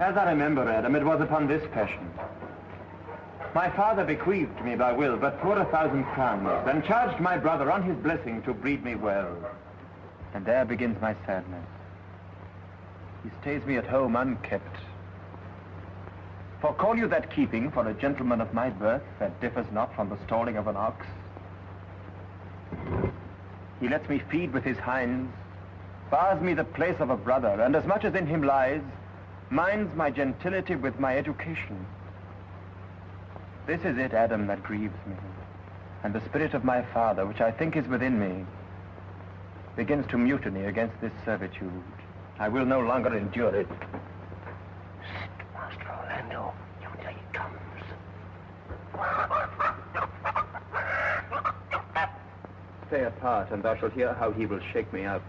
As I remember, Adam, it was upon this passion. My father bequeathed me by will but 4,000 crowns, and charged my brother on his blessing to breed me well. And there begins my sadness. He stays me at home unkept. For call you that keeping for a gentleman of my birth that differs not from the stalling of an ox? He lets me feed with his hinds, bars me the place of a brother, and as much as in him lies, minds my gentility with my education. This is it, Adam, that grieves me, and the spirit of my father, which I think is within me, begins to mutiny against this servitude. I will no longer endure it. Master Orlando, yonder he comes. Stay apart, and thou shalt hear how he will shake me up.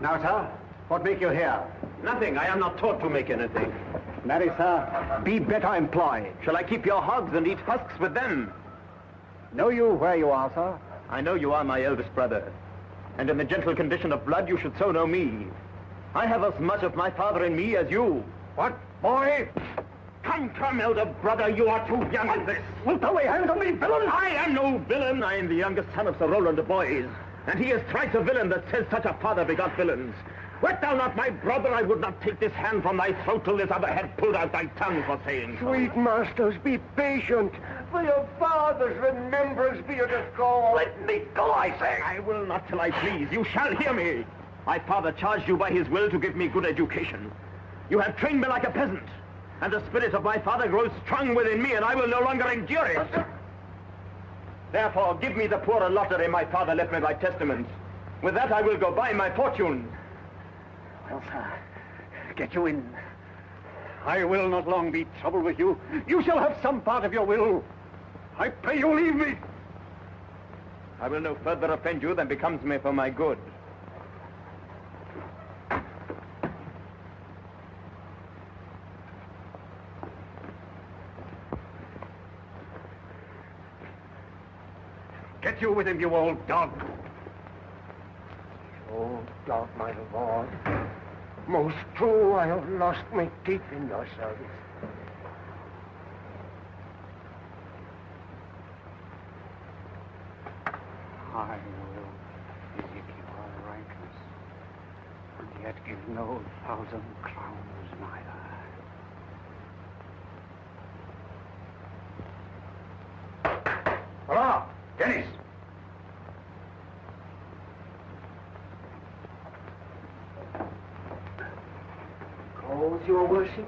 Now, sir, what make you here? Nothing. I am not taught to make anything. Marry, sir, be better employed. Shall I keep your hogs and eat husks with them? Know you where you are, sir? I know you are my eldest brother, and in the gentle condition of blood you should so know me. I have as much of my father in me as you. What, boy? Come, elder brother, you are too young in this. Wilt thou lay hands on me, villain? I am no villain. I am the youngest son of Sir Roland de Boys, and he is thrice a villain that says such a father begot villains. Wert thou not my brother, I would not take this hand from thy throat till this other had pulled out thy tongue for saying so. Sweet masters, be patient. For your father's remembrance be it as call. Let me go, I say. I will not till I please. You shall hear me. My father charged you by his will to give me good education. You have trained me like a peasant, and the spirit of my father grows strong within me, and I will no longer endure it. Therefore, give me the poor lottery my father left me by testament. With that I will go buy my fortune. Well, sir, get you in. I will not long be troubled with you. You shall have some part of your will. I pray you leave me. I will no further offend you than becomes me for my good. Get you with him, you old dog. Old dog, my lord. Most true, I have lost my teeth in your service. I will visit your rankness, and yet give no 1,000 crowns neither. Hurrah! Dennis! Calls, your worship?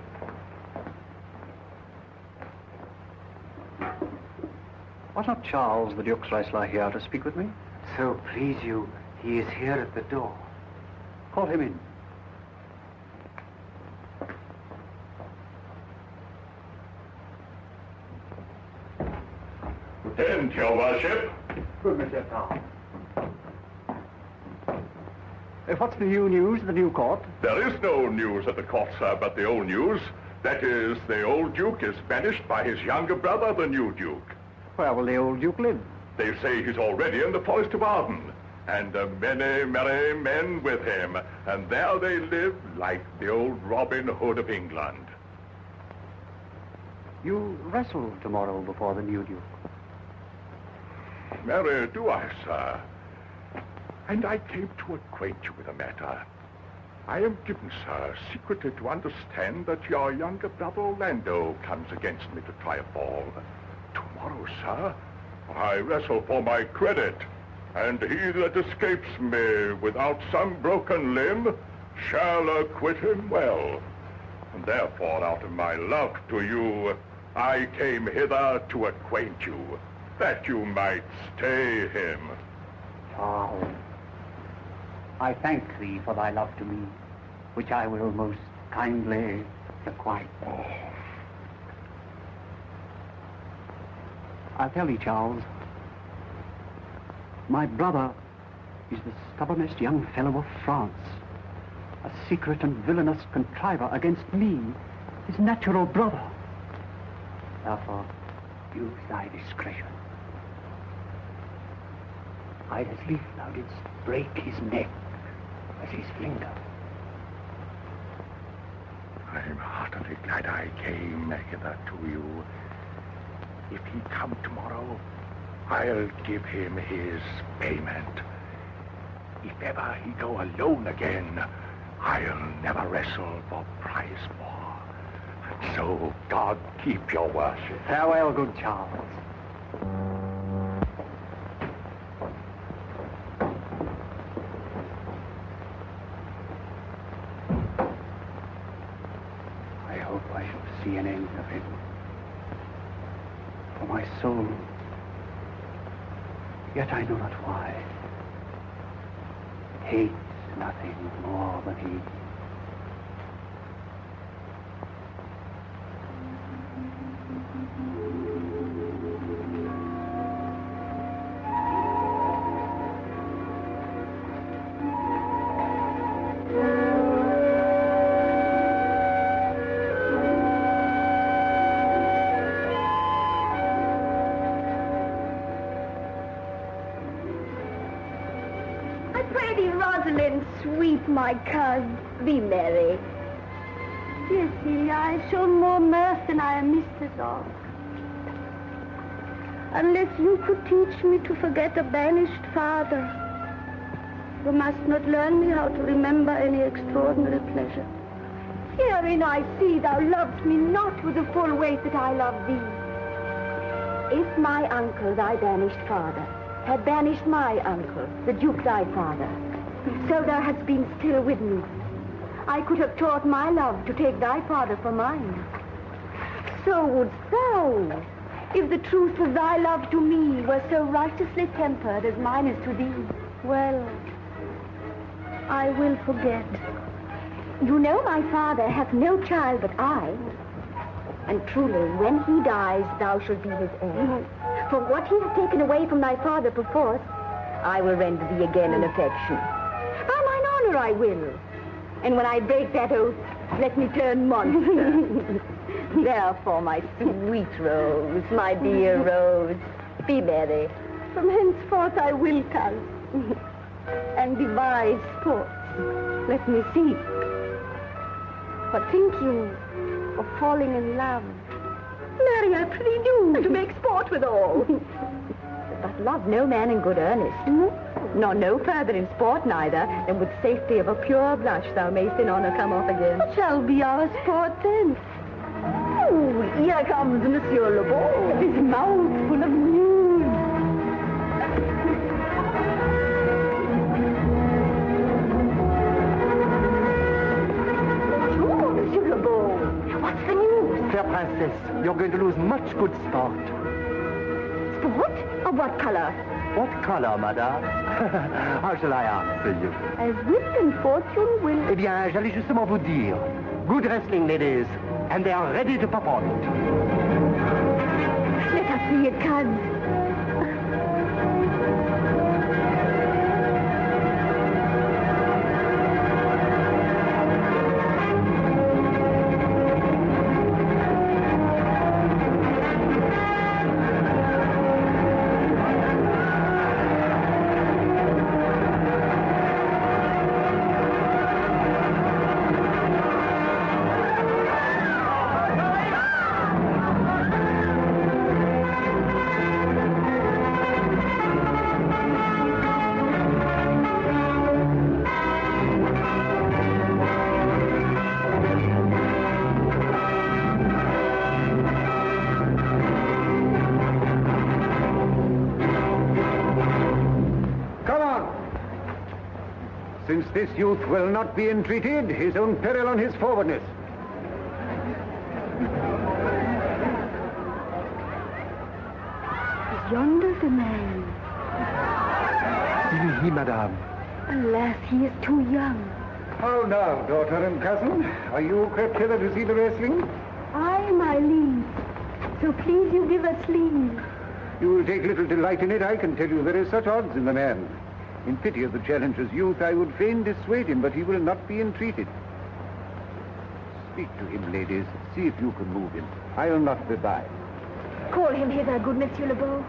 Was not Charles, the Duke's wrestler, here to speak with me? So please you, he is here at the door. Call him in. Contend, your worship. Good, Monsieur Tom. What's the new news at the new court? There is no news at the court, sir, but the old news. That is, the old Duke is banished by his younger brother, the new Duke. Where will the old Duke live? They say he's already in the forest of Arden, and many merry men with him, and there they live like the old Robin Hood of England. You wrestle tomorrow before the new Duke. Marry, do I, sir? And I came to acquaint you with a matter. I am given, sir, secretly to understand that your younger brother Orlando comes against me to try a fall. Tomorrow, sir, I wrestle for my credit, and he that escapes me without some broken limb shall acquit him well. And therefore, out of my love to you, I came hither to acquaint you, that you might stay him. Charles, I thank thee for thy love to me, which I will most kindly requite. Oh. I'll tell thee, Charles, my brother is the stubbornest young fellow of France, a secret and villainous contriver against me, his natural brother. Therefore, use thy discretion. I'd as lief thou didst break his neck as his finger. I'm heartily glad I came hither to you. If he come tomorrow, I'll give him his payment. If ever he go alone again, I'll never wrestle for prize more. And so, God keep your worship. Farewell, good Charles. I hope I shall see an end of him. For my soul, yet I know not why, hates nothing more than he. Rosalind, sweet my coz, be merry. Dear Celia, I show more mirth than I am mistress of. Unless you could teach me to forget a banished father, you must not learn me how to remember any extraordinary pleasure. Herein I see thou loved me not with the full weight that I love thee. If my uncle, thy banished father, had banished my uncle, the Duke thy father, so thou hast been still with me, I could have taught my love to take thy father for mine. So wouldst thou, if the truth of thy love to me were so righteously tempered as mine is to thee. Well, I will forget. You know my father hath no child but I, and truly, when he dies, thou shalt be his heir. For what he has taken away from thy father perforce, I will render thee again in affection. By mine honor I will. And when I break that oath, let me turn monster. Therefore, my sweet Rose, my dear Rose, be merry. From henceforth I will, coz, and devise sports. Let me see. What think you of falling in love? Marry, I prithee do, to make sport withal. But love no man in good earnest. Nor no further in sport neither, than with safety of a pure blush thou mayst in honor come off again. What shall be our sport then? Oh, here comes Monsieur Le Beau, his mouth full of news. Bonjour, Monsieur Le Beau. What's the news? Fair Princess, you're going to lose much good sport. Sport? Of what color? What color, madame? How shall I answer you? As wit and fortune will... Eh bien, j'allais justement vous dire. Good wrestling, ladies, and they are ready to perform it. Let us see it, coz. Since this youth will not be entreated, his own peril on his forwardness. Is yonder the man? Even he, madame. Alas, he is too young. How now, daughter and cousin? Are you crept hither to see the wrestling? Aye, my liege. So please you give us leave. You will take little delight in it, I can tell you. There is such odds in the man. In pity of the challenger's youth, I would fain dissuade him, but he will not be entreated. Speak to him, ladies. See if you can move him. I'll not be by. Call him hither, good Monsieur Le Beau.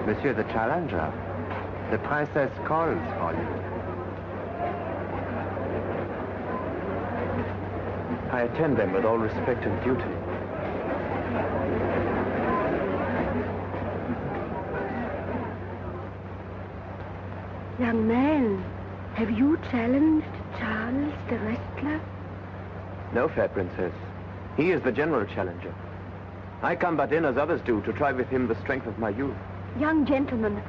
Monsieur the Challenger, the princess calls for you. I attend them with all respect and duty. Young man, have you challenged Charles the wrestler? No, fair princess. He is the general challenger. I come but in as others do to try with him the strength of my youth. Young gentleman,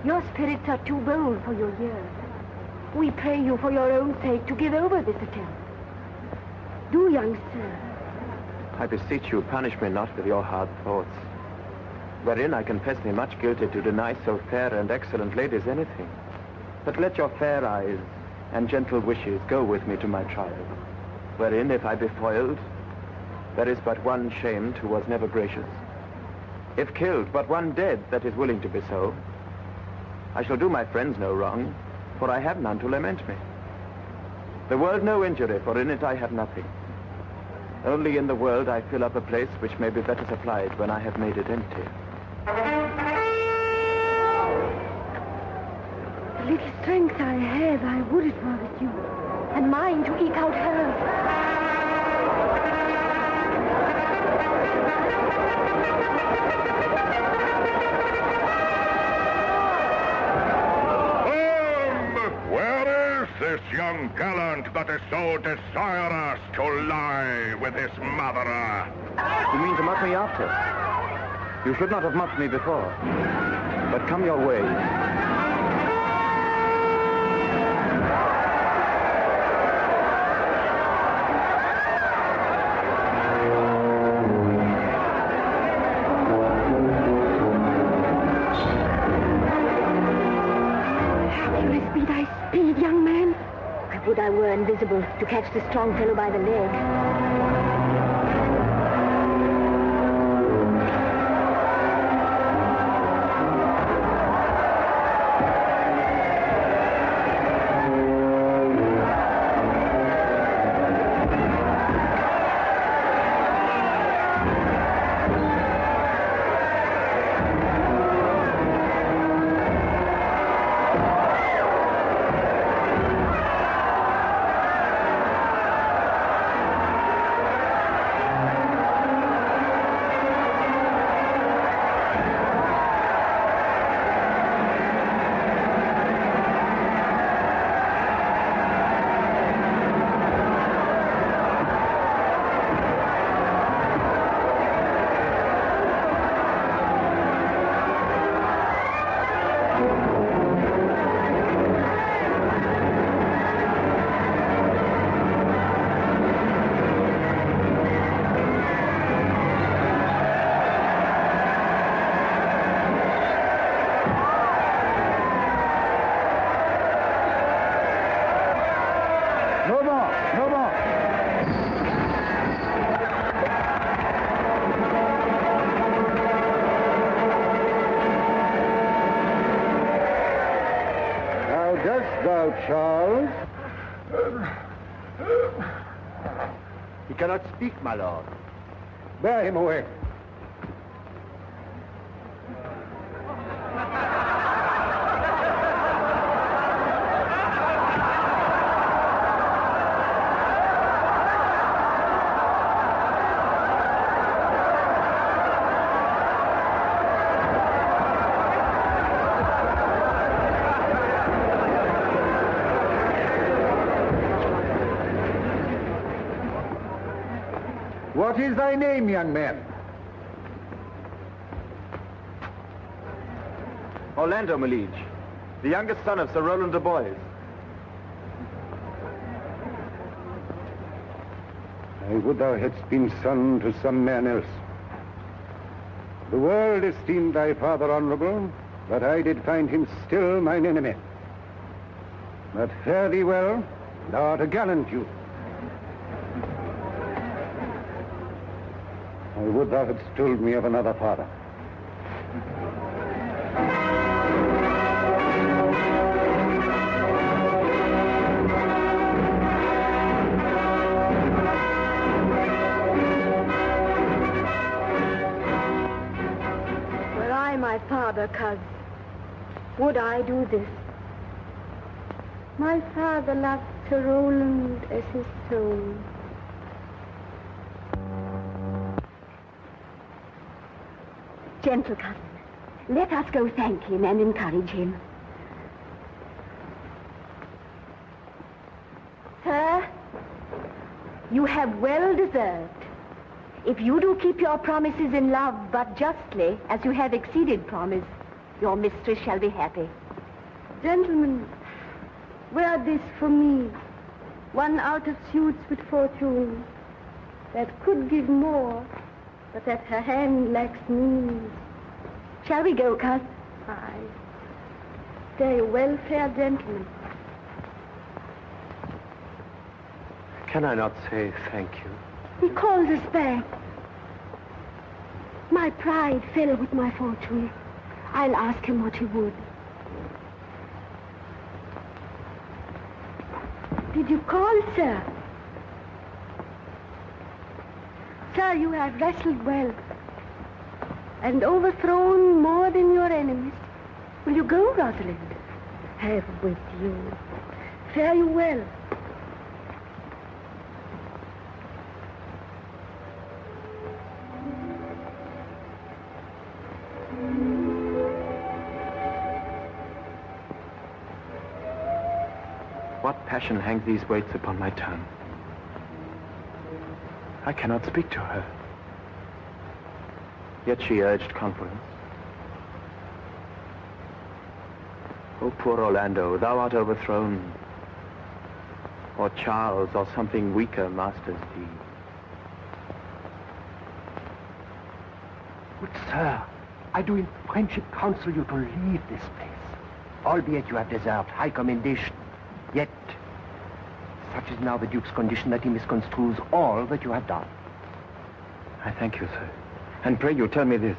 your spirits are too bold for your years. We pray you for your own sake to give over this attempt. Do, young sir. I beseech you, punish me not with your hard thoughts, wherein I confess me much guilty to deny so fair and excellent ladies anything. But let your fair eyes and gentle wishes go with me to my trial, wherein, if I be foiled, there is but one shamed who was never gracious. If killed, but one dead that is willing to be so. I shall do my friends no wrong, for I have none to lament me. The world no injury, for in it I have nothing. Only in the world I fill up a place which may be better supplied when I have made it empty. The little strength I have, I would it were with you, and mine to eke out hers. This young gallant that is so desirous to lie with his mother. You mean to mock me after? You should not have mocked me before. But come your way. Be thy speed, young man. I would I were invisible to catch the strong fellow by the leg. Charles? He cannot speak, my lord. Bear him away. What is thy name, young man? Orlando, my liege, the youngest son of Sir Roland de Boys. I would thou hadst been son to some man else. The world esteemed thy father honorable, but I did find him still mine enemy. But fare thee well, thou art a gallant youth. I would thou hadst told me of another father. Were I my father, cuz, would I do this? My father loved Sir Roland as his soul. Gentle cousin, let us go thank him and encourage him. Sir, you have well deserved. If you do keep your promises in love, but justly, as you have exceeded promise, your mistress shall be happy. Gentlemen, wear this for me, one out of suits with fortune, that could give more, but that her hand lacks means. Shall we go, cuz? Aye. Stay well, fair gentlemen. Can I not say thank you? He called us back. My pride fell with my fortune. I'll ask him what he would. Did you call, sir? Sir, you have wrestled well and overthrown more than your enemies. Will you go, Rosalind? Have with you. Fare you well. What passion hangs these weights upon my tongue? I cannot speak to her. Yet she urged conference. Oh, poor Orlando, thou art overthrown. Or Charles, or something weaker masters thee. Good sir, I do in friendship counsel you to leave this place, albeit you have deserved high commendation. Yet, such is now the Duke's condition that he misconstrues all that you have done. I thank you, sir. And pray you, tell me this.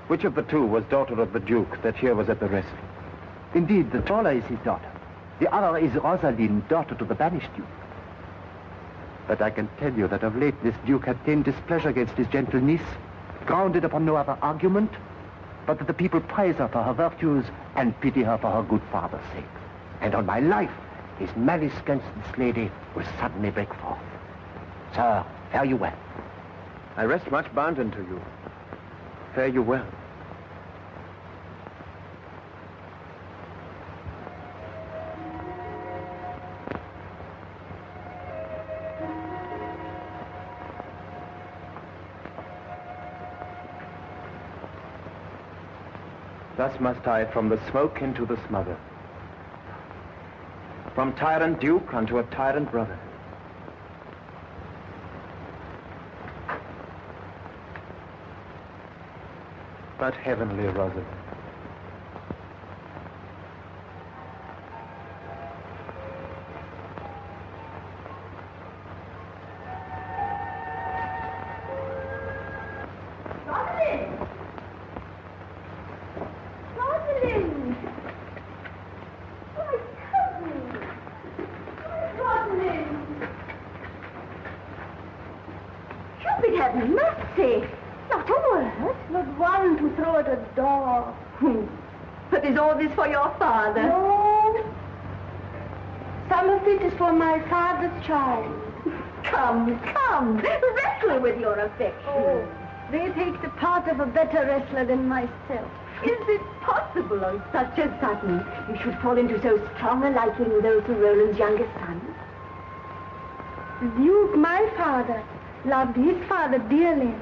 Which of the two was daughter of the Duke that here was at the wrestling? Indeed, the taller is his daughter. The other is Rosalind, daughter to the banished Duke. But I can tell you that of late this Duke hath ta'en displeasure against his gentle niece, grounded upon no other argument, but that the people praise her for her virtues and pity her for her good father's sake. And on my life, his malice against this lady will suddenly break forth. Sir, fare you well. I rest much bounden to you. Fare you well. Thus must I from the smoke into the smother, from tyrant duke unto a tyrant brother. But heavenly Rosalind, Mercy! Not a word. Not one to throw at a door. But is all this for your father? No. Some of it is for my father's child. Come, come. Wrestle with your affection. Oh, they take the part of a better wrestler than myself. Is it possible on such a sudden you should fall into so strong a liking with old Sir Roland's youngest son? The Duke, my father, loved his father dearly.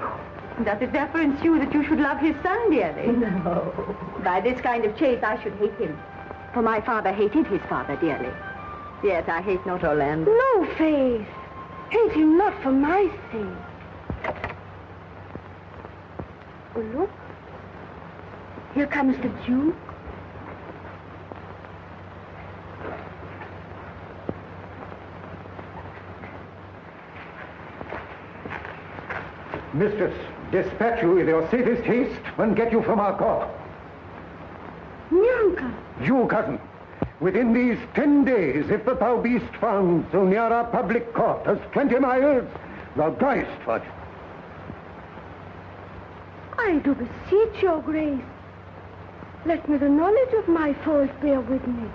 Does it therefore ensue that you should love his son dearly? No. By this kind of chase I should hate him. For my father hated his father dearly. Yet I hate not Orlando. No, Faith. Hate him not for my sake. Oh, look. Here comes the Duke. Mistress, dispatch you with your safest haste, and get you from our court. Me uncle. You, cousin. Within these 10 days, if the thou beest found so near our public court as 20 miles, thou diest for it. I do beseech your grace. Let me the knowledge of my fault bear with me.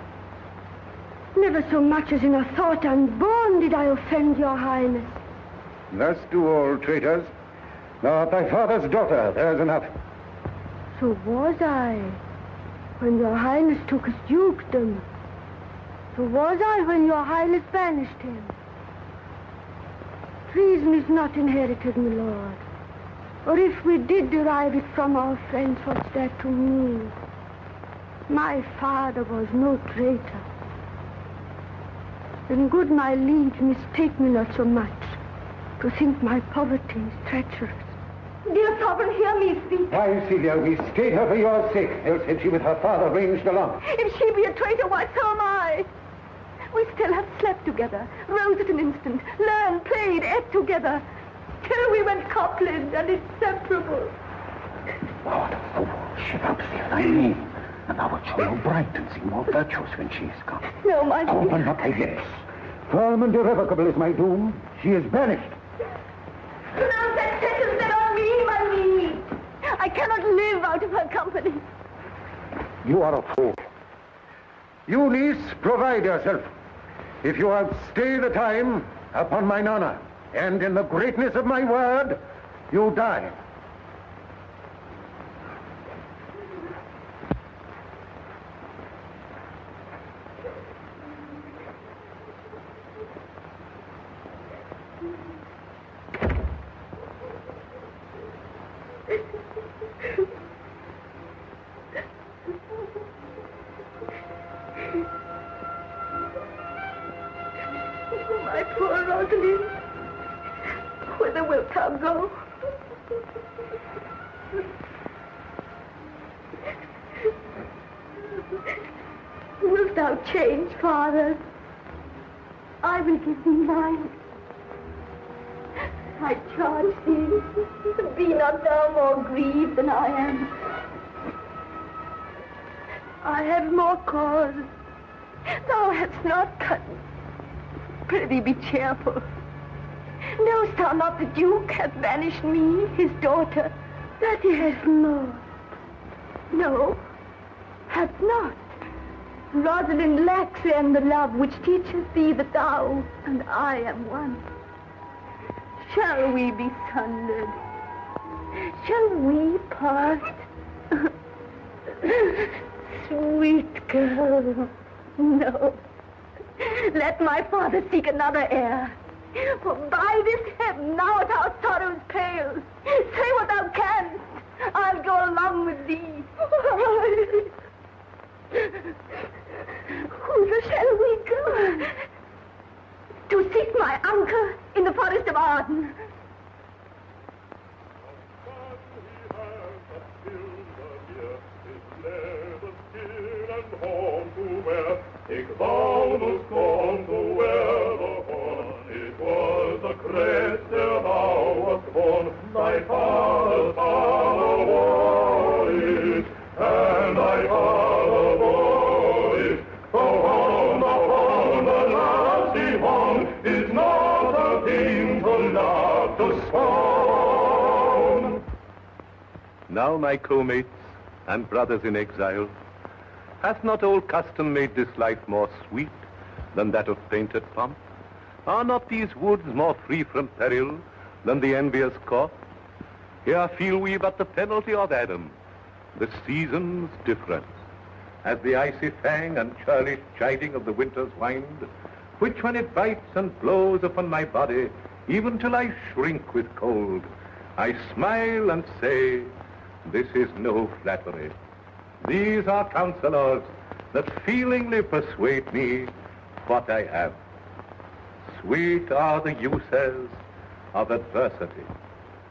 Never so much as in a thought unborn did I offend your highness. Thus do all traitors. Thou art thy father's daughter, there's enough. So was I, when your highness took his dukedom. So was I when your highness banished him. Treason is not inherited, my lord. Or if we did derive it from our friends, what's that to me? My father was no traitor. Then good my liege, mistake me not so much to think my poverty is treacherous. Dear sovereign, hear me speak. Why, Celia, we stayed her for your sake, else had she with her father ranged along. If she be a traitor, why, so am I. We still have slept together, rose at an instant, learned, played, ate together, till we went coupling and inseparable. Thou art a fool, shepherdess, if thy name, and thou wilt show no bright and seem more virtuous when she is come. No, my lord. Open not thy lips. Firm and irrevocable is my doom. She is banished. Now that settles that on me, my liege. I cannot live out of her company. You are a fool. You, niece, provide yourself. If you outstay the time, upon mine honor, and in the greatness of my word, you die. My poor Rosalind, whither wilt thou go? Wilt thou change, father? I will give thee mine. I charge thee, be not thou more grieved than I am. I have more cause. Thou hast not cut. Prithee, be cheerful. Knowest thou not the Duke hath banished me, his daughter? That he has not. No, hath not. Rosalind lacks then the love which teaches thee that thou and I am one. Shall we be sundered? Shall we part? Sweet girl, no. Let my father seek another heir. For by this heaven, now at our sorrows pale, say what thou canst, I'll go along with thee. Whither shall we go? To seek my uncle in the forest of Arden. Ik wou dus kon to wear the horn. It was a crest that thou wast born. Thy father's father wore it, and thy father bore it. The horn, the lusty horn, is not a thing to love to scorn. Now, my co-mates and brothers in exile, hath not old custom made this life more sweet than that of painted pomp? Are not these woods more free from peril than the envious court? Here feel we but the penalty of Adam, the season's difference, as the icy fang and churlish chiding of the winter's wind, which when it bites and blows upon my body, even till I shrink with cold, I smile and say, this is no flattery. These are counselors that feelingly persuade me what I am. Sweet are the uses of adversity,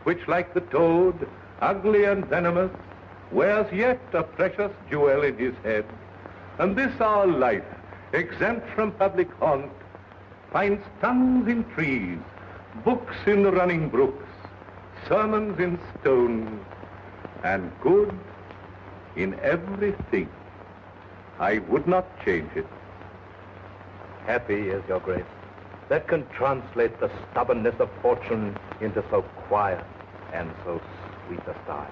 which like the toad, ugly and venomous, wears yet a precious jewel in his head. And this our life, exempt from public haunt, finds tongues in trees, books in running brooks, sermons in stone, and good in everything. I would not change it. Happy is your grace, that can translate the stubbornness of fortune into so quiet and so sweet a style.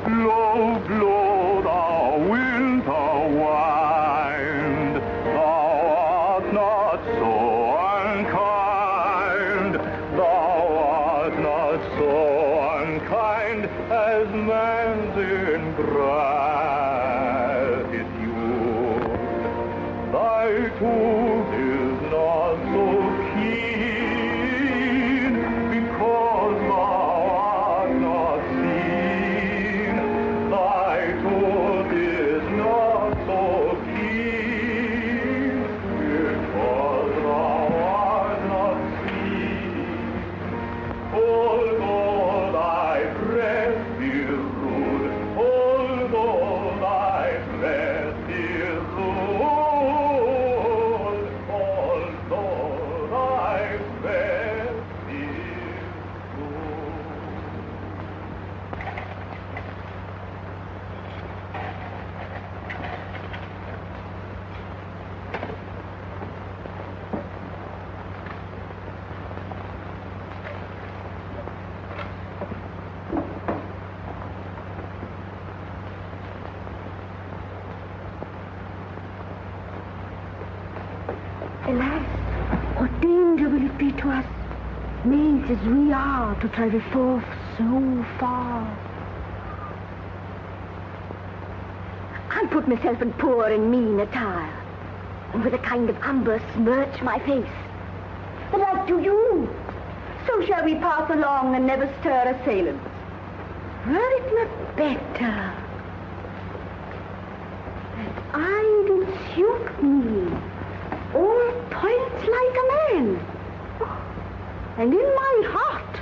Blow, blow the winter wind, thou art not so unkind, thou art not so unkind as man's ingratitude. Thy tooth is not so keen, because thou art not seen. Thy tooth is not so keen, because thou art not seen. Although thy breath be rude, although thy breath be rude, although thy breath be rude. Alas, what danger will it be to us, maids as we are, to travel forth so far? I'll put myself in poor and mean attire, and with a kind of amber smirch my face. But like to you, so shall we pass along and never stir assailants. Were it not better that I do suit me, all points like a man, and in my heart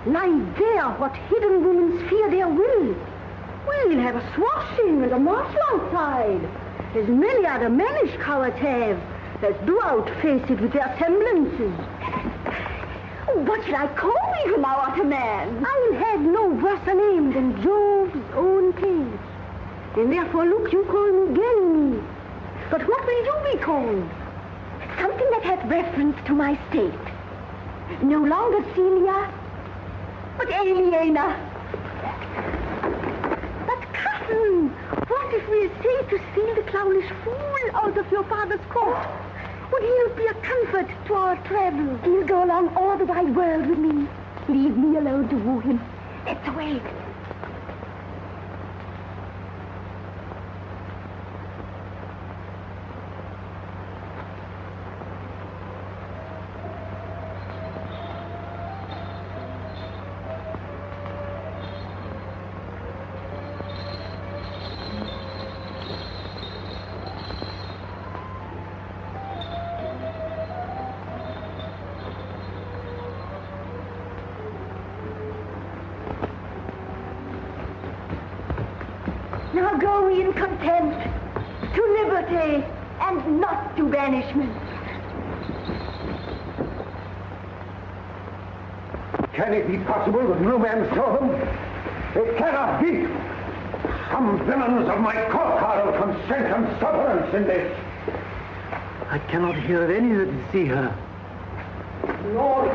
lie there what hidden women fear their will. We'll have a swashing and a martial outside, as many other mannish cowards have, that do outface it with their semblances. What shall I call me from thou art a man? I'll have no worse a name than Jove's own page. And therefore, look, you call me Ganymede. But what will you be called? Something that hath reference to my state. No longer Celia, but Aliena. But, cousin, what if we say to steal the clownish fool out of your father's court? Would he be a comfort to our travel? He'll go along all the wide world with me. Leave me alone to woo him. That's the way. Now go we in content to liberty and not to banishment. Can it be possible that no man saw them? It cannot be. Some villains of my court will consent and sufferance in this. I cannot hear of any that see her. Lord,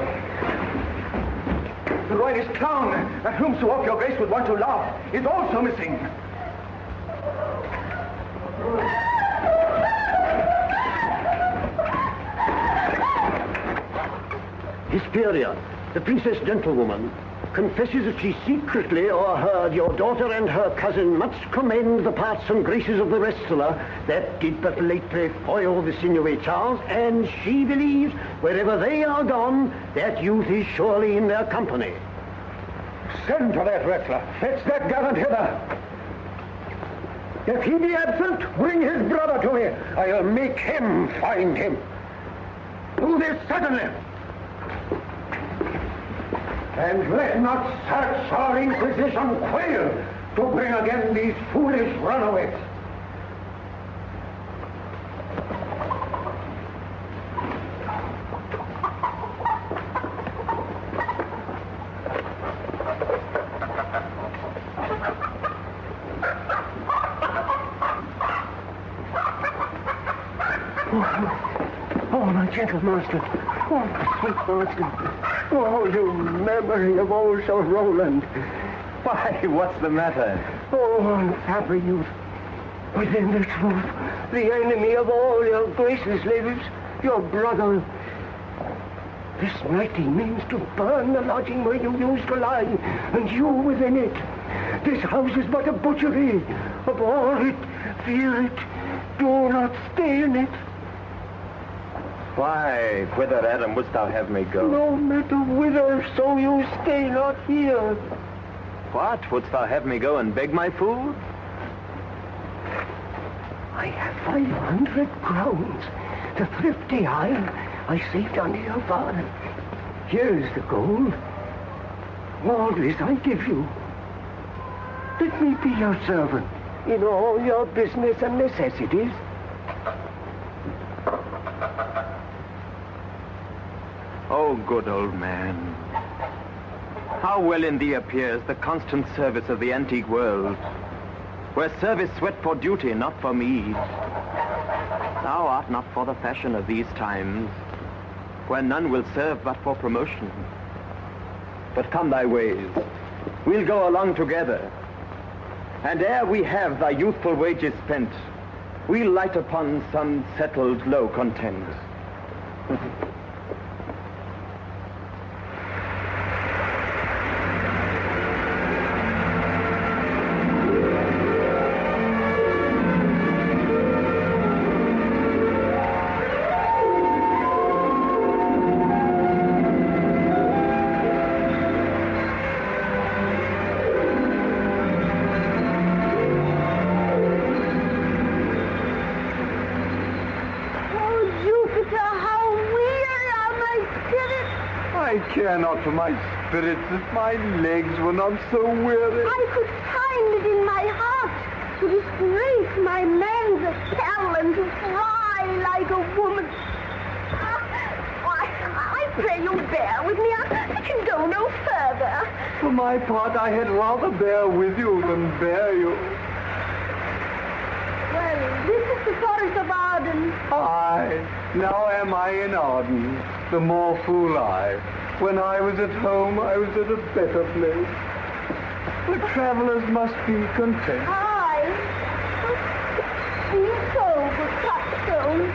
the royalist clown, at whom so oft your grace would want to laugh, is also missing. Hesperia, the princess gentlewoman, confesses that she secretly o'erheard your daughter and her cousin much commend the parts and graces of the wrestler that did but lately foil the sinewy Charles, and she believes wherever they are gone, that youth is surely in their company. Send for that wrestler. Fetch that gallant hither. If he be absent, bring his brother to me. I'll make him find him. Do this suddenly. And let not search or inquisition quail to bring again these foolish runaways. Oh, my gentle master. Oh, my sweet master. Oh, you memory of old Sir Roland. Why, what's the matter? Oh, unhappy youth. Within this roof, the enemy of all your graces lives, your brother. This night he means to burn the lodging where you used to lie, and you within it. This house is but a butchery. Abhor it, fear it, do not stay in it. Why, whither, Adam, wouldst thou have me go? No matter whither, so you stay not here. What, wouldst thou have me go and beg my food? I have 500 crowns, the thrifty I saved under your father. Here's the gold. All this I give you. Let me be your servant in all your business and necessities. Oh, good old man. How well in thee appears the constant service of the antique world, where service sweat for duty, not for meed. Thou art not for the fashion of these times, where none will serve but for promotion. But come thy ways, we'll go along together. And ere we have thy youthful wages spent, we'll light upon some settled low content. I care not for my spirits if my legs were not so weary. I could find it in my heart to disgrace my man's apparel and to fly like a woman. I pray you bear with me. I can go no further. For my part, I had rather bear with you than bear you. Well, this is the forest of Arden. Aye, now am I in Arden, the more fool I. When I was at home, I was at a better place. The travelers must be content. Aye. Be so, good touchstone.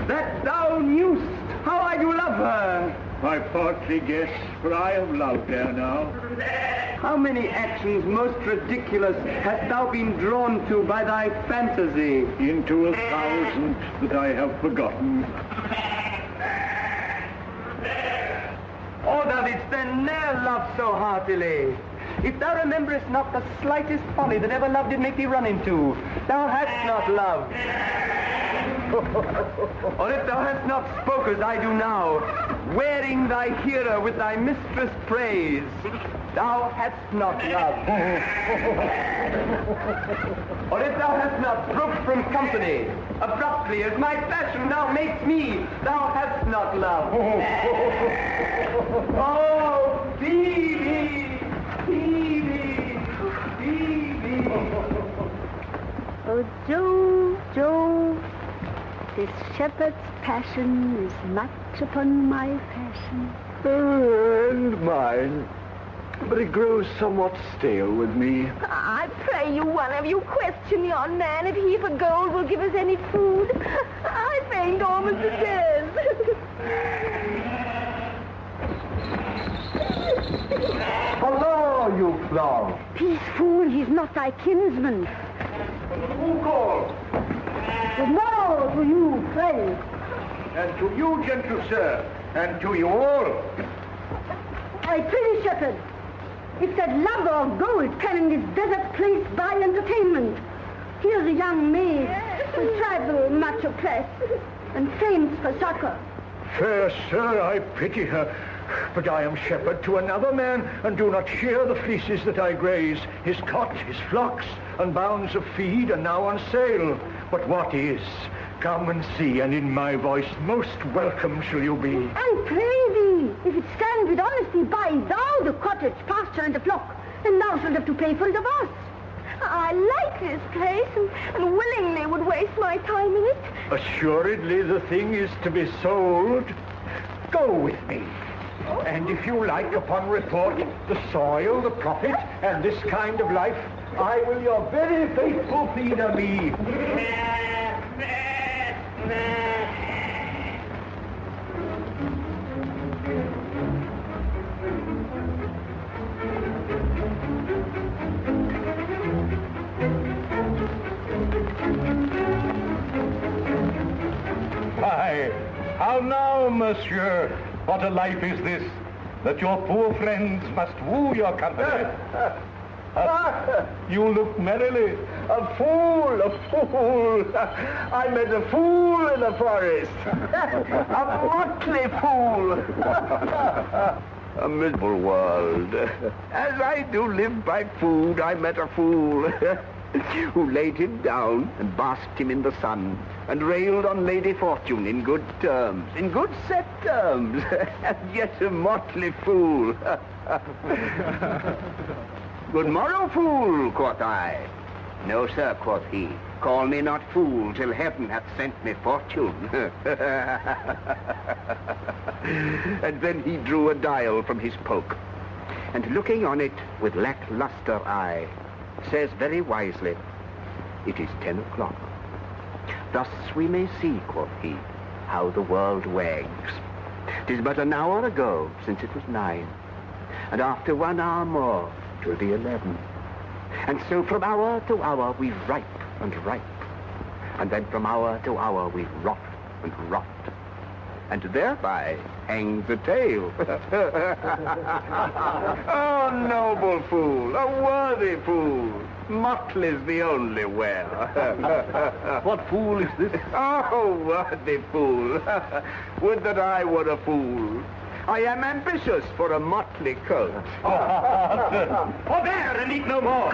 That thou knewst, how I do love her. I partly guess, for I have loved her now. How many actions most ridiculous hast thou been drawn to by thy fantasy? Into 1,000 that I have forgotten. Oh, thou didst then ne'er love so heartily. If thou rememberest not the slightest folly that ever love did make thee run into, thou hast not loved. Or if thou hast not spoke as I do now, wearing thy hearer with thy mistress' praise, thou hast not loved. Or if thou hast not broke from company, abruptly as my fashion now makes me, thou hast not loved. Oh, Phebe! Phebe! Phebe! Oh, Joe, this shepherd's passion is much upon my fashion. And mine. But it grows somewhat stale with me. I pray you, one of you, question yon man if he for gold will give us any food. I faint almost to death. Hello, you thou? Peace, fool, he's not thy kinsman. Who calls? Good morrow to you, friend. And to you, gentle sir, and to you all. I prithee, shepherd, if that lover of gold can in this desert place buy entertainment, here's a young maid who travel much oppressed and faints for succor. Fair sir, I pity her. But I am shepherd to another man, and do not shear the fleeces that I graze. His cot, his flocks, and bounds of feed are now on sale. But what is? Come and see, and in my voice most welcome shall you be. I pray thee, if it stand with honesty, buy thou the cottage, pasture, and the flock, and thou shalt have to pay for it of us. I like this place, and willingly would waste my time in it. Assuredly the thing is to be sold. Go with me. And if you like, upon report, the soil, the profit, and this kind of life, I will your very faithful feeder be. Why, how now, monsieur? What a life is this, that your poor friends must woo your company. You look merrily. A fool, a fool. I met a fool in the forest. A motley fool. A miserable world. As I do live by food, I met a fool who laid him down and basked him in the sun and railed on Lady Fortune in good terms, in good set terms, and yet a motley fool. Good morrow, fool, quoth I. No, sir, quoth he. Call me not fool till heaven hath sent me fortune. And then he drew a dial from his poke, and looking on it with lackluster eye, says very wisely, it is 10 o'clock. Thus we may see, quoth he, how the world wags. 'Tis but an hour ago since it was 9, and after 1 hour more 'twill be 11. And so from hour to hour we ripe and ripe, and then from hour to hour we rot and rot, and thereby hangs the tale. Oh, noble fool, a worthy fool, motley's the only wear. What fool is this? Oh, worthy fool, would that I were a fool. I am ambitious for a motley coat. Forbear and eat no more.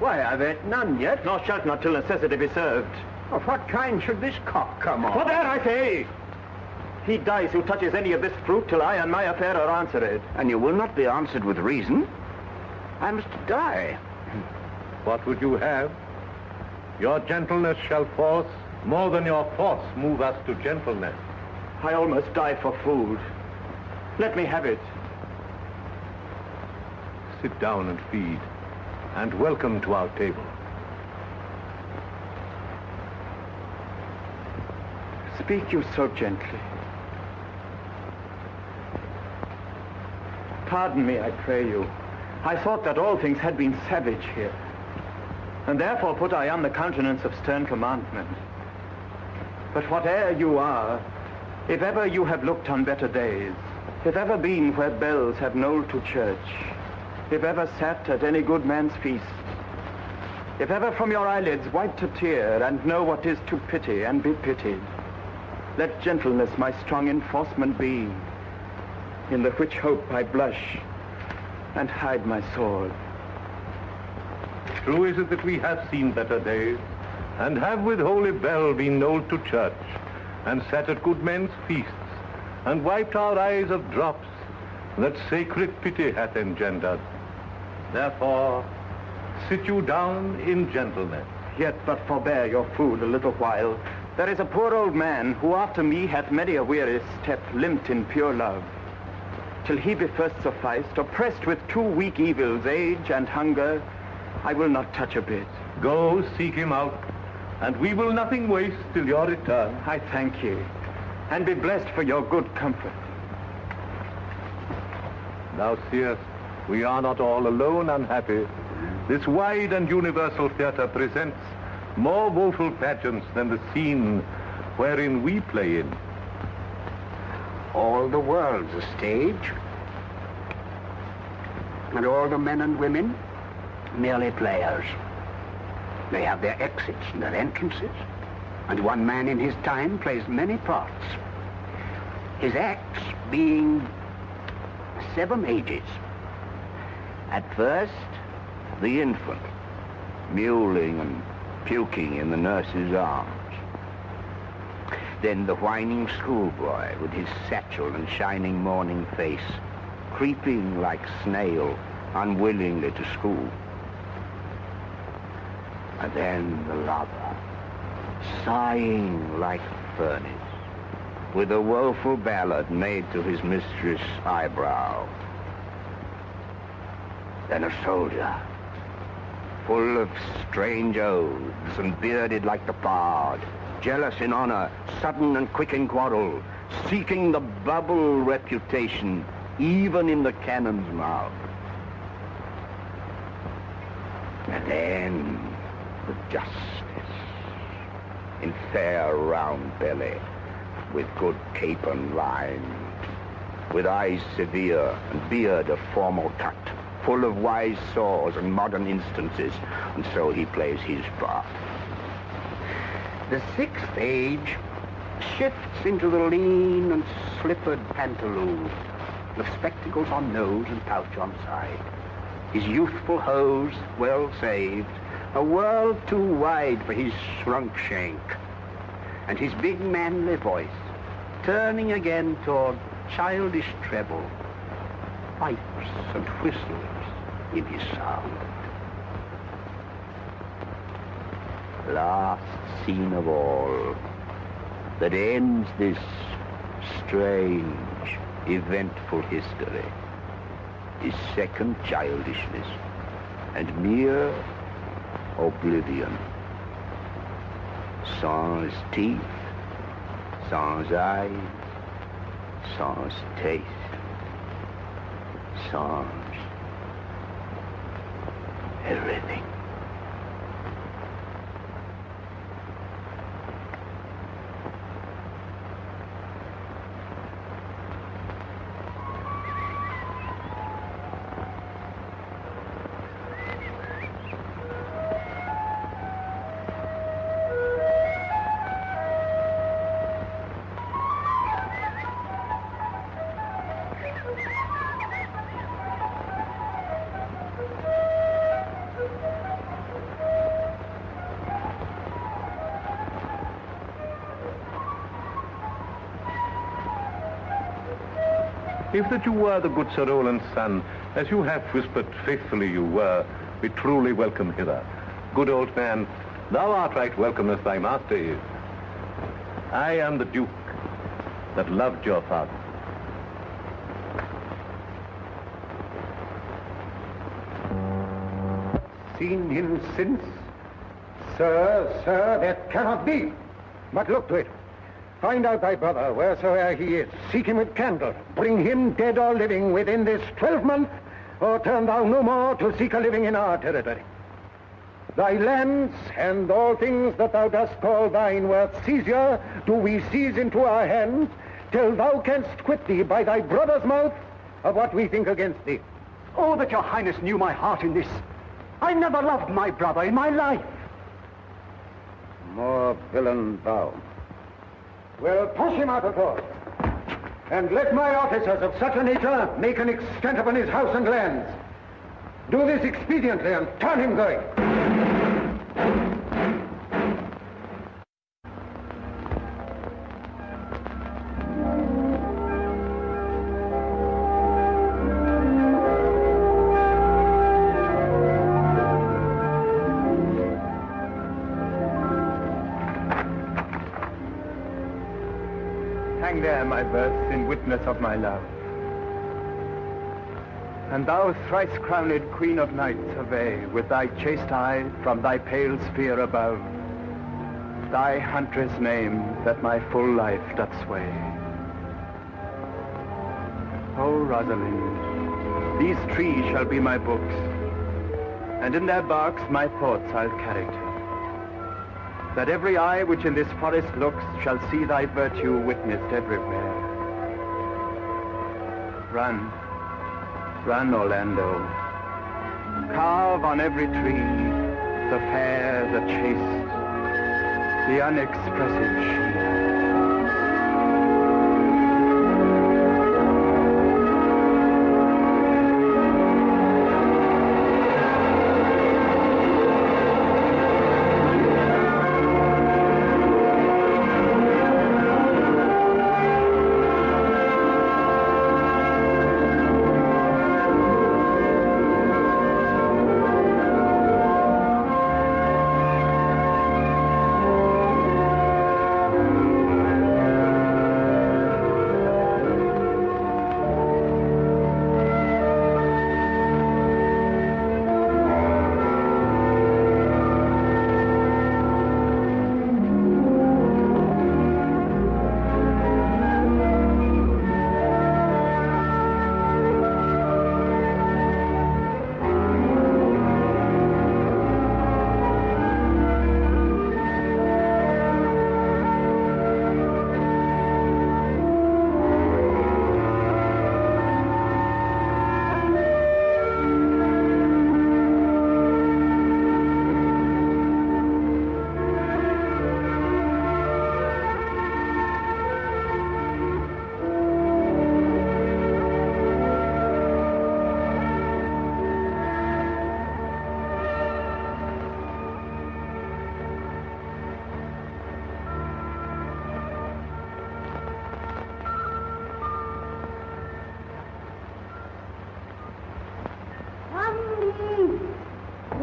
Why, I've ate none yet. Nor shalt not till necessity be served. Of what kind should this cock come on? Forbear, I say! He dies who touches any of this fruit till I and my affair are answered. And you will not be answered with reason. I must die. What would you have? Your gentleness shall force more than your force move us to gentleness. I almost die for food. Let me have it. Sit down and feed, and welcome to our table. Speak you so gently. Pardon me, I pray you. I thought that all things had been savage here, and therefore put I on the countenance of stern commandment. But whate'er you are, if ever you have looked on better days, if ever been where bells have knolled to church, if ever sat at any good man's feast, if ever from your eyelids wiped a tear and know what is to pity and be pitied, let gentleness my strong enforcement be, in the which hope I blush and hide my sword. True is it that we have seen better days, and have with holy bell been knolled to church, and sat at good men's feasts, and wiped our eyes of drops that sacred pity hath engendered. Therefore, sit you down in gentleness. Yet but forbear your food a little while. There is a poor old man who after me hath many a weary step limped in pure love. Till he be first sufficed, oppressed with 2 weak evils, age and hunger, I will not touch a bit. Go seek him out, and we will nothing waste till your return. I thank ye, and be blessed for your good comfort. Thou seest, We are not all alone unhappy. This wide and universal theater presents more woeful pageants than the scene wherein we play in. All the world's a stage, and all the men and women merely players. They have their exits and their entrances, and one man in his time plays many parts. His acts being 7 ages. At first, the infant, mewling and puking in the nurse's arms. Then the whining schoolboy with his satchel and shining morning face, creeping like snail unwillingly to school. And then the lover, sighing like a furnace, with a woeful ballad made to his mistress' eyebrow. Then a soldier, full of strange oaths and bearded like the bard, jealous in honor, sudden and quick in quarrel, seeking the bubble reputation even in the cannon's mouth. And then the justice, in fair round belly, with good capon lined, with eyes severe and beard of formal cut, full of wise saws and modern instances, and so he plays his part. The 6th age shifts into the lean and slippered pantaloon, with spectacles on nose and pouch on side. His youthful hose well saved, a world too wide for his shrunk shank, and his big manly voice turning again toward childish treble, pipes and whistles in his sound. Last scene of all that ends this strange, eventful history is second childishness and mere oblivion. Sans teeth, sans eyes, sans taste, sans everything. If that you were the good Sir Roland's son, as you have whispered faithfully you were, we truly welcome hither. Good old man, thou art right welcome as thy master is. I am the Duke that loved your father. Seen him since? Sir, that cannot be. But look to it. Find out thy brother, wheresoever he is. Seek him with candle. Bring him, dead or living, within this 12-month, or turn thou no more to seek a living in our territory. Thy lands and all things that thou dost call thine worth seizure, do we seize into our hands, till thou canst quit thee by thy brother's mouth of what we think against thee. Oh, that your highness knew my heart in this. I never loved my brother in my life. More villain thou. Well, push him out of doors. And let my officers of such a nature make an extent upon his house and lands. Do this expediently and turn him going. Hang there, my birth, in witness of my love. And thou, thrice-crowned Queen of Night, survey with thy chaste eye from thy pale sphere above thy huntress name that my full life doth sway. O Rosalind, These trees shall be my books, and in their barks my thoughts I'll carry to. That every eye which in this forest looks shall see thy virtue witnessed everywhere. Run, run, Orlando. Carve on every tree the fair, the chaste, the unexpressive she.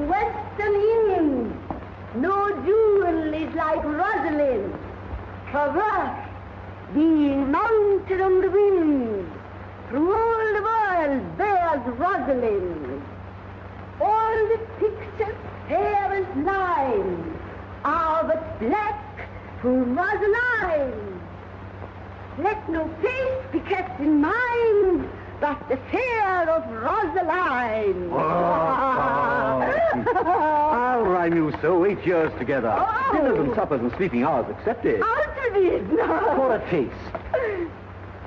Western England, no jewel is like Rosalind. Traverse, being mounted on the wind, through all the world bears Rosalind. All the pictures fairest line are but black for Rosalind. Let no face be kept in mind but the fear of Rosaline. I'll rhyme you so 8 years together. Oh. Dinners and suppers and sleeping hours accepted. Out of it now. For a taste.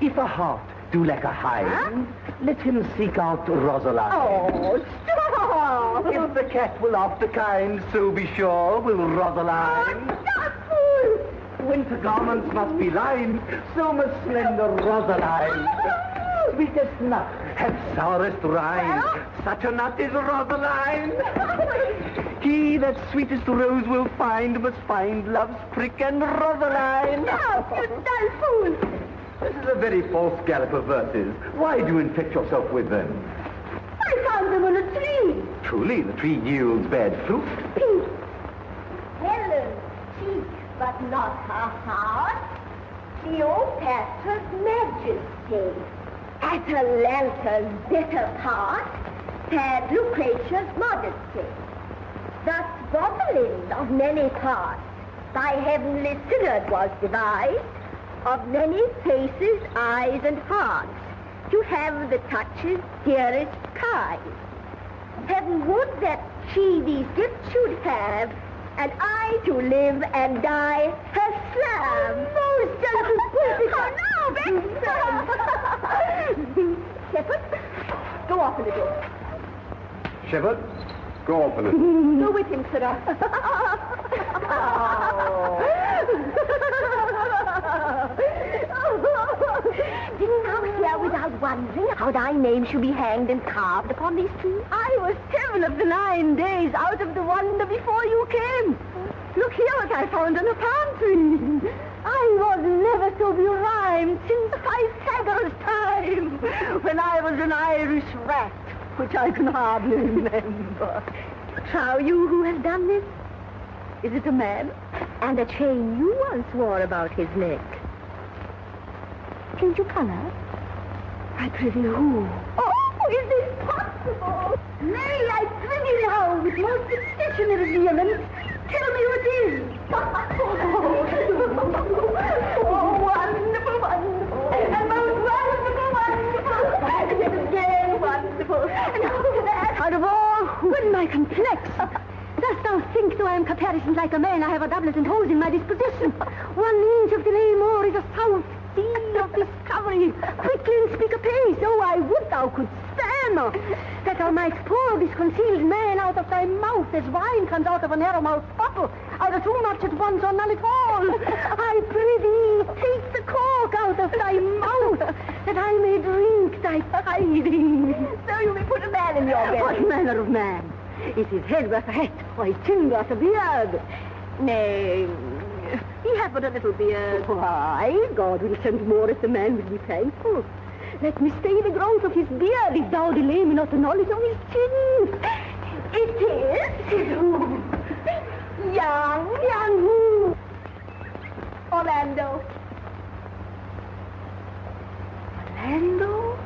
If a heart do lack a hind, let him seek out Rosaline. Oh, stop! If the cat will after kind, so be sure will Rosaline. Oh, stop, fool! Winter garments must be lined, so must slender Rosaline. Sweetest nut, have sourest rind. Such a nut is Rosaline. He that sweetest rose will find must find love's prick and Rosaline. Stop, you dull fool! This is a very false gallop of verses. Why do you infect yourself with them? I found them on a tree. Truly, the tree yields bad fruit. Pink. Helen, cheek, but not her heart. Cleopatra's majesty. Atalanta's better part, had Lucretia's modesty. Thus Rosalind of many parts, by heavenly Cynner was devised, of many faces, eyes, and hearts, to have the touches dearest kind. Heaven would that she these gifts should have, and I to live and die her slave. Most Shepherd, go open the door. Shepherd, go open it. Go with him, sirrah. Didn't thou hear without wondering how thy name should be hanged and carved upon these trees? I was 7 of the 9 days out of the wonder before you came. Look here what I found on a palm tree. I was never so berhymed since Pythagoras' time, when I was an Irish rat, which I can hardly remember. Trow you who has done this? Is it a man? And a chain you once wore about his neck. Change your color? I prithee who? Oh, is this possible? Nay, I prithee now, with most exceptionary vehemence, tell me who it is. Oh, wonderful, wonderful. And most wonderful, wonderful. Yet again, wonderful. out of all when my complex. Dost thou think, though I am caparisoned like a man, I have a doublet and hose in my disposition? 1 inch of delay more is a south sea of discovery. Quickly and speak apace. Oh, I would thou couldst stand, that thou mightst pour this concealed man out of thy mouth as wine comes out of a narrow-mouthed bottle, either too much at once or none at all. I pray thee, take the cork out of thy mouth, that I may drink thy tidings. So you may put a man in your belly. What manner of man? Is his head worth a hat, or his chin worth a beard? Nay, he hath but a little beard. Why, God will send more if the man will be thankful. Let me stay the growth of his beard if thou delay me not the knowledge of his chin. It is young who? Orlando. Orlando.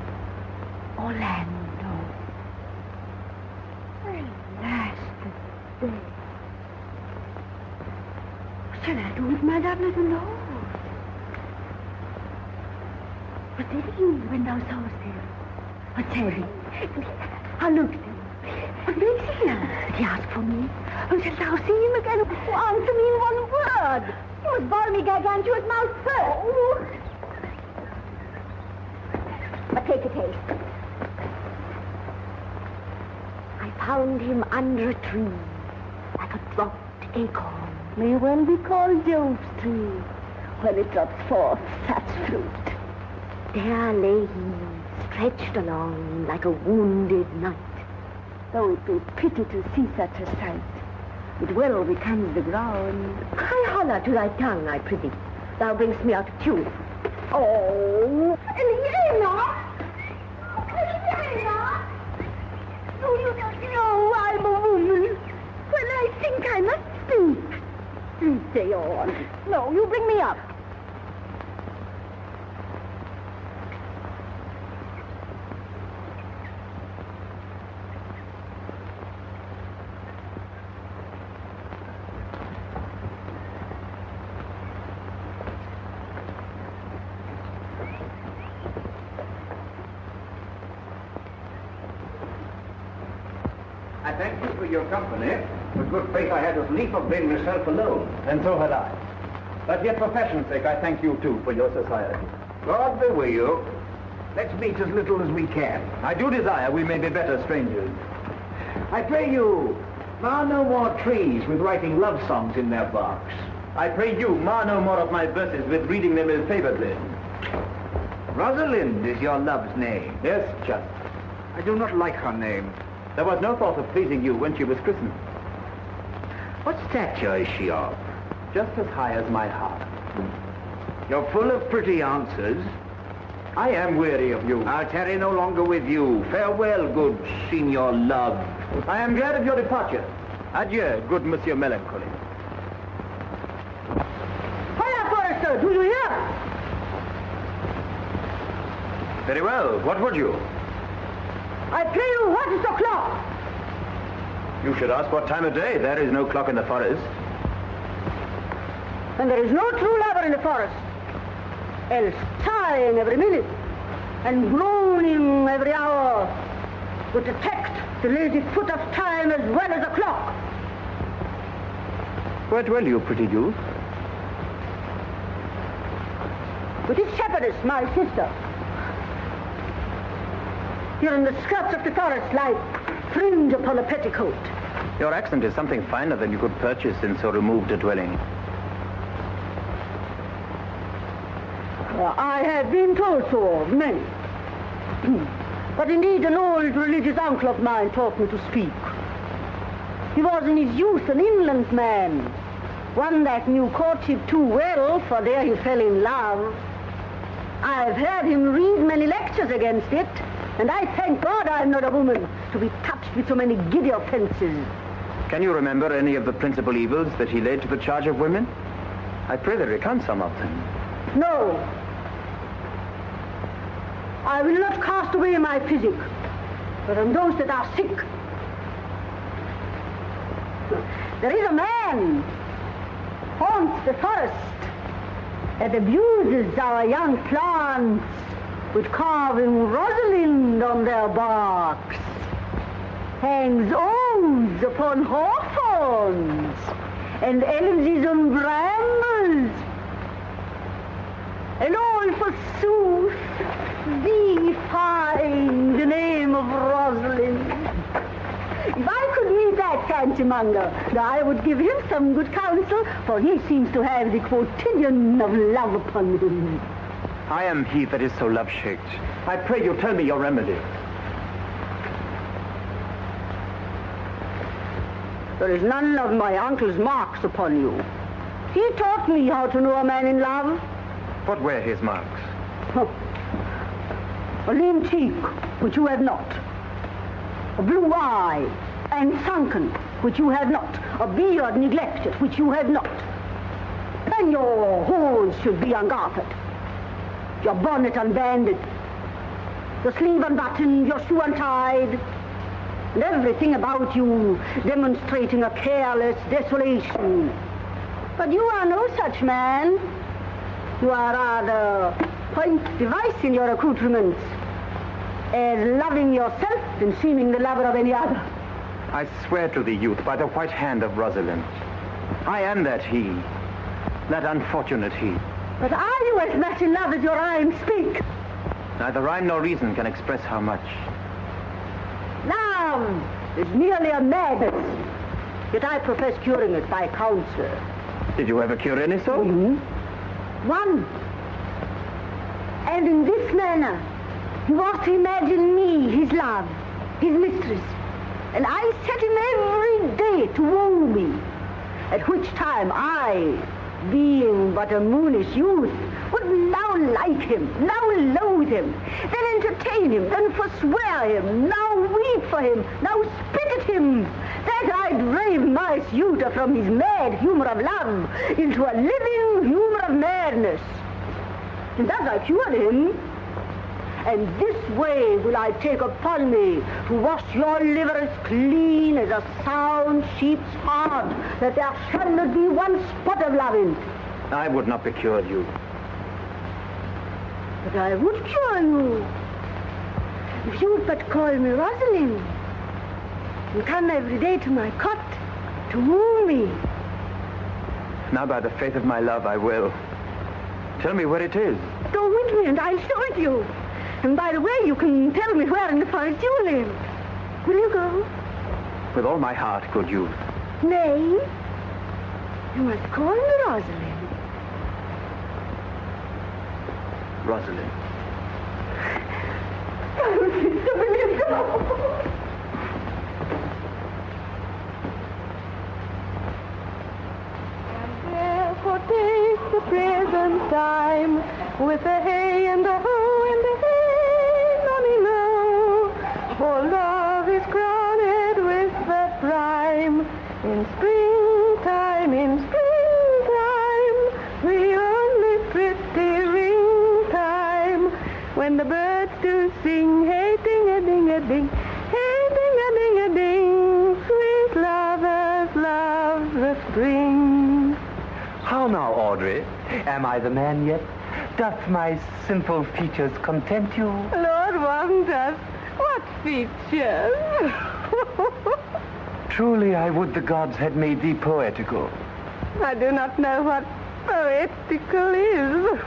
Alas, the day. What shall I do with my doublet and hose? What did he when thou sawest him? What said he? How looked he? What makes he here? Did he ask for me? Or shalt thou see him again? Answer me in one word. He was balmy gargantuous mouth first. But take a taste. I found him under a tree, like a dropped acorn. May well be called Jove's tree, when it drops forth such fruit. There lay he, stretched along like a wounded knight. Though it be pity to see such a sight, it well becomes the ground. Cry holler to thy tongue, I prithee. Thou bring'st me out of tune. Oh, Elena! Elena! Do you not know I'm a woman? Well, I think I must speak. Please stay on. No, you bring me up. I thank you for your company. For good faith, I had as lief have been myself alone. And so had I. But yet for fashion's sake, I thank you, too, for your society. God be with you. Let's meet as little as we can. I do desire we may be better strangers. I pray you, mar no more trees with writing love songs in their barks. I pray you, mar no more of my verses with reading them ill-favoredly. Rosalind is your love's name. Yes, just. I do not like her name. There was no thought of pleasing you when she was christened. What stature is she of? Just as high as my heart. You're full of pretty answers. I am weary of you. I'll tarry no longer with you. Farewell, good Signor Love. I am glad of your departure. Adieu, good Monsieur Melancholy. Hiya, Forrester, do you hear? Very well. What would you? I pray you, what is the clock? You should ask what time of day. There is no clock in the forest. And there is no true lover in the forest, else sighing every minute and groaning every hour would detect the lazy foot of time as well as a clock. Where dwell you, pretty youth? With his shepherdess, my sister. Here in the skirts of the forest lie fringe upon a petticoat. Your accent is something finer than you could purchase in so removed a dwelling. I have been told so of many. But indeed an old religious uncle of mine taught me to speak. He was in his youth an inland man, one that knew courtship too well, for there he fell in love. I've heard him read many lectures against it, and I thank God I'm not a woman to be touched with so many giddy offenses. Can you remember any of the principal evils that he laid to the charge of women? I pray thee recount some of them. No. I will not cast away my physic, but on those that are sick. There is a man haunts the forest that abuses our young plants with carving Rosalind on their barks. hangs oaths upon hawthorns and elegies on brambles, and all forsooth defying the name of Rosalind. If I could meet that fancy-monger, I would give him some good counsel, for he seems to have the quotidian of love upon him. I am he that is so love-shaked. I pray you tell me your remedy. There is none of my uncle's marks upon you. He taught me how to know a man in love. What were his marks? A lean cheek, which you have not. A blue eye, and sunken, which you have not. A beard neglected, which you have not. Then your hose should be ungartered, your bonnet unbanded, your sleeve unbuttoned, your shoe untied, and everything about you demonstrating a careless desolation. But you are no such man. You are rather point device in your accoutrements, as loving yourself and seeming the lover of any other. I swear to thee, youth, by the white hand of Rosalind, I am that he, that unfortunate he. But are you as much in love as your rhymes speak? Neither rhyme nor reason can express how much. Love is merely a madness, yet I profess curing it by counsel. Did you ever cure any soul? One. And in this manner, he was to imagine me, his love, his mistress. And I set him every day to woo me, at which time I, being but a moonish youth, would now like him, now loathe him, then entertain him, then forswear him, now weep for him, now spit at him, that I'd brave my suitor from his mad humor of love into a living humor of madness. And thus I cured him. And this way will I take upon me to wash your liver as clean as a sound sheep's heart, that there shall not be one spot of love in it. I would not be cured, you. But I would cure you, if you would but call me Rosalind, and come every day to my cot to woo me. Now by the faith of my love I will. Tell me where it is. Go with me and I'll show it you. And by the way, you can tell me where in the forest you live. Will you go? With all my heart, good youth. Nay, you must call me Rosalind. Rosalind. Oh, sister, will you go? And therefore take the present time with the hay and the hoe and the hay, mommy, low. For love is crowned with the prime in springtime, the only pretty ring time, when the birds do sing, hey, ding-a-ding-a-ding, hey, ding-a-ding-a-ding, sweet lovers love the spring. How now, Audrey? Am I the man yet? Doth my simple features content you? Lord wonders, what features? Truly, I would the gods had made thee poetical. I do not know what poetical is.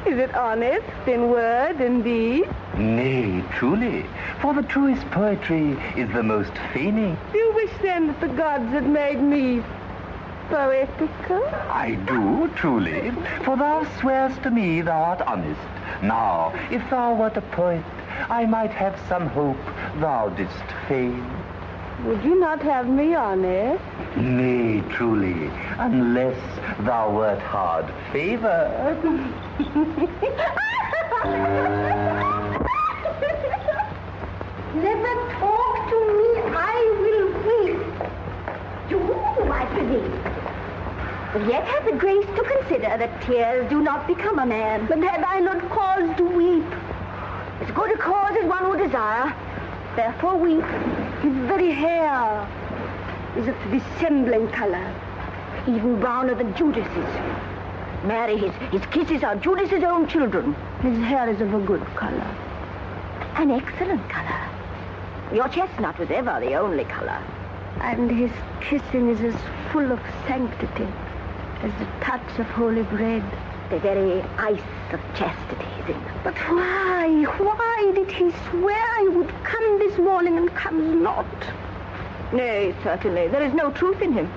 Is it honest in word and deed? Nay, truly, for the truest poetry is the most feigning. Do you wish then that the gods had made me poetical? I do, truly, for thou swearest to me thou art honest. Now, if thou wert a poet, I might have some hope thou didst feign. Would you not have me honest? Nay, truly, unless thou wert hard favored. Never talk to me, I will weep. To whom, I prithee? But yet have the grace to consider that tears do not become a man. But have I not cause to weep? As good a cause as one would desire. Therefore weep. His very hair is of the dissembling color, Even browner than Judas's. Marry, his kisses are Judas's own children. His hair is of a good color. An excellent color. Your chestnut was ever the only color. And his kissing is as full of sanctity as the touch of holy bread. The very ice of chastity is in them. But why? Why did he swear he would come this morning and comes not? Nay, certainly. There is no truth in him.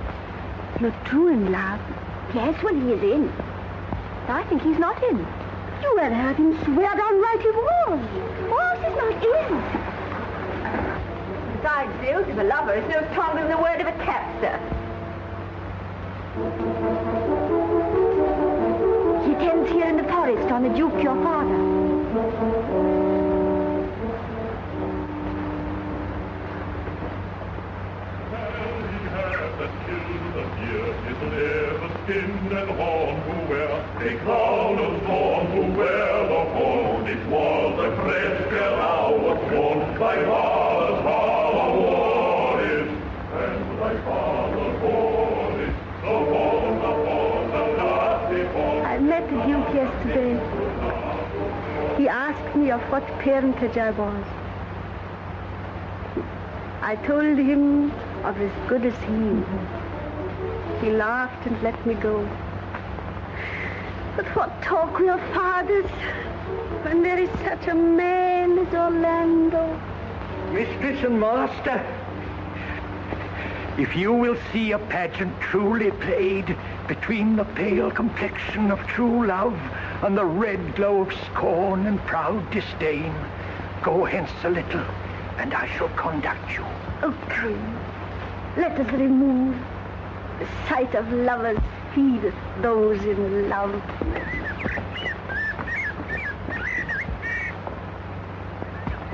Not true in love. Yes, when he is in. I think he's not in. You had heard him swear downright he was. Oh, he's not in. Besides, the oath of a lover is no stronger than the word of a tapster. He tends here in the forest on the Duke, your father. Skin and horn who wear a crown of thorn, who wear the horn. It was a crest where thou wast born. Thy father's father wore it, and thy father bore it. The horn, the nasty horn. I met the Duke yesterday. He asked me of what parentage I was. I told him of as good as he. He laughed and let me go. But what talk will fathers when there is such a man as Orlando? Mistress and master, if you will see a pageant truly played between the pale complexion of true love and the red glow of scorn and proud disdain, go hence a little, and I shall conduct you. Oh, come, let us remove. The sight of lovers feedeth those in love.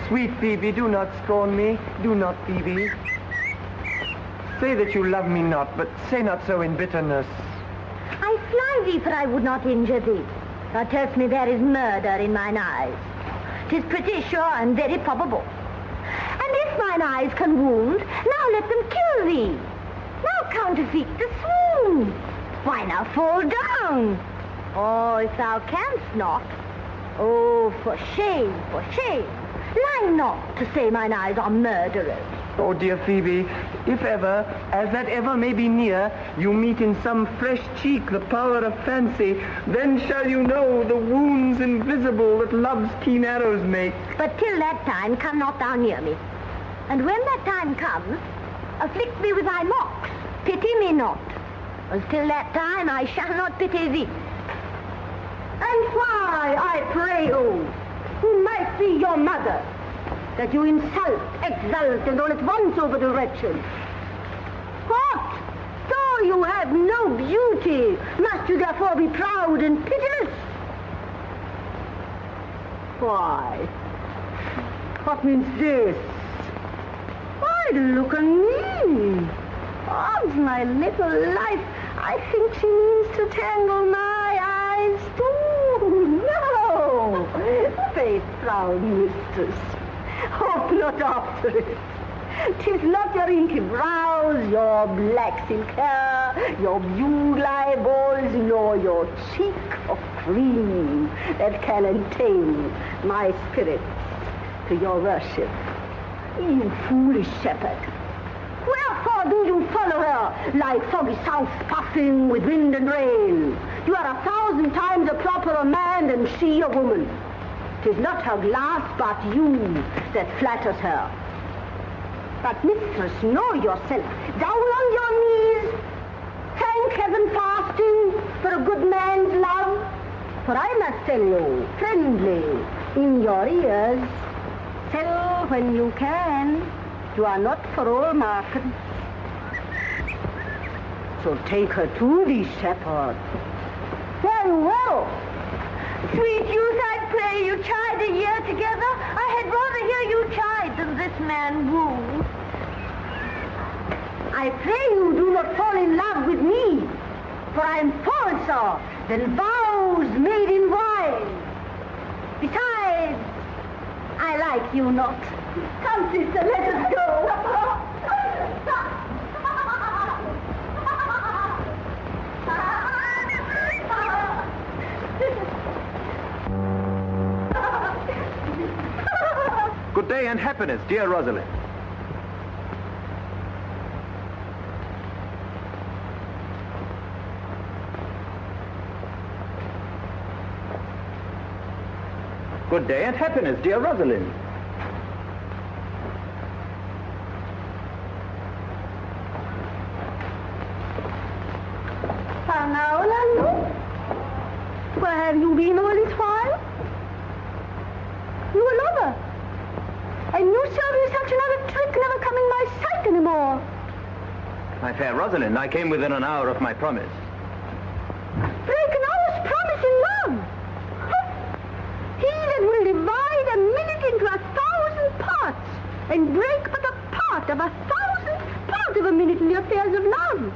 Sweet Phebe, do not scorn me. Do not, Phebe. Say that you love me not, but say not so in bitterness. I fly thee, for I would not injure thee. Thou tell'st me there is murder in mine eyes. 'Tis pretty sure and very probable. And if mine eyes can wound, now let them kill thee. Now counterfeit the swoon. Why now fall down? Oh, if thou canst not. Oh, for shame, for shame. Lie not to say mine eyes are murderers. Oh, dear Phebe, if ever, as that ever may be near, you meet in some fresh cheek the power of fancy, then shall you know the wounds invisible that love's keen arrows make. But till that time, come not thou near me. And when that time comes, afflict me with thy mocks. Pity me not. As till that time, I shall not pity thee. And why, I pray you, who might be your mother, that you insult, exult, and all at once over the wretched? What? Though you have no beauty, must you therefore be proud and pitiless? Why? What means this? Why, look at me. Odds, my little life, I think she means to tangle my eyes too. No! Faith, proud mistress, hope not after it. 'Tis not your inky brows, your black silk hair, your blue eyeballs, nor your cheek of cream that can attain my spirits to your worship. You foolish shepherd. Wherefore do you follow her like foggy south puffing with wind and rain? You are 1,000 times a properer man than she a woman. 'Tis not her glass, but you that flatters her. But mistress, know yourself. Down on your knees. Thank heaven fasting for a good man's love. For I must tell you, friendly, in your ears, sell when you can. You are not for all market. So take her to thee, shepherd. Very well. Sweet youth, I pray you chide a year together. I had rather hear you chide than this man woo. I pray you do not fall in love with me, for I am falser than vows made in wine. Besides, I like you not. Come, sister, let us go. Good day and happiness, dear Rosalind. Good day and happiness, dear Rosalind. Now, Orlando, where have you been all this while? You a lover. And you serve me such another trick never come in my sight anymore. My fair Rosalind, I came within an hour of my promise. Break an hour's promise in love. He that will divide a minute into 1,000 parts and break but a part of 1,000th part of a minute in the affairs of love.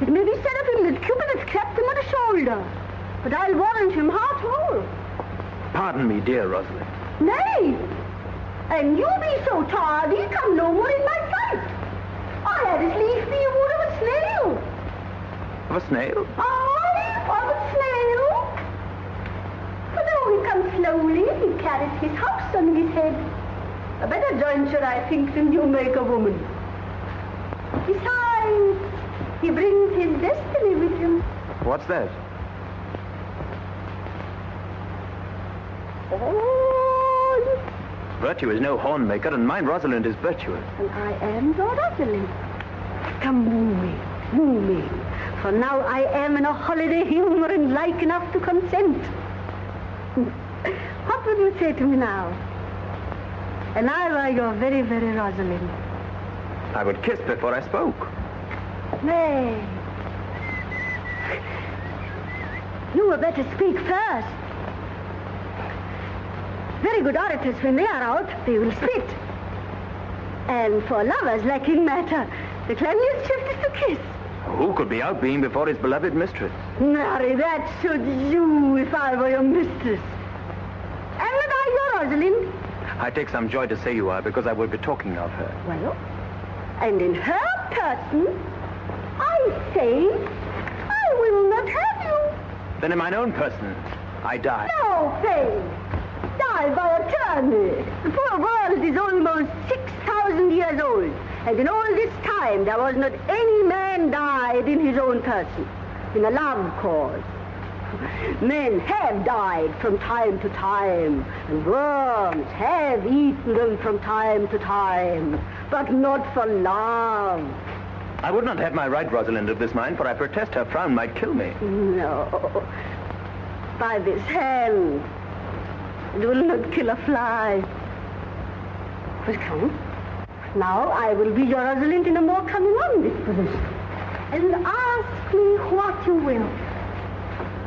It may be said of him that Cupid hath clapped him on the shoulder, but I'll warrant him heart whole. Pardon me, dear Rosalind. Nay, and you be so tardy, come no more in my sight. I had as lief be a wood of a snail. Of a snail? Aye, of a snail. For though he comes slowly, he carries his house on his head. A better jointure, I think, than you make a woman. Besides, he brings his destiny with him. What's that? Oh, Virtue is no horn maker, and mine Rosalind is virtuous. and I am your Rosalind. Come, woo me, for now I am in a holiday humor and like enough to consent. What would you say to me now? And I were your very, very Rosalind. I would kiss before I spoke. Nay. You had better speak first. Very good orators, when they are out, they will spit. And for lovers lacking matter, the cleanliest shift is to kiss. Who could be out being before his beloved mistress? Marry, that should you if I were your mistress. Am not I your Rosalind? I take some joy to say you are, because I will be talking of her. Well, and in her person, I say, I will not have you. Then in mine own person, I die. No, Phebe. Die by attorney. The poor world is almost 6,000 years old. And in all this time, there was not any man died in his own person, in a love cause. Men have died from time to time, and worms have eaten them from time to time, but not for love. I would not have my right, Rosalind, of this mind, for I protest her frown might kill me. No. By this hand, it will not kill a fly. But come. Now I will be your Rosalind in a more coming on disposition. And ask me what you will.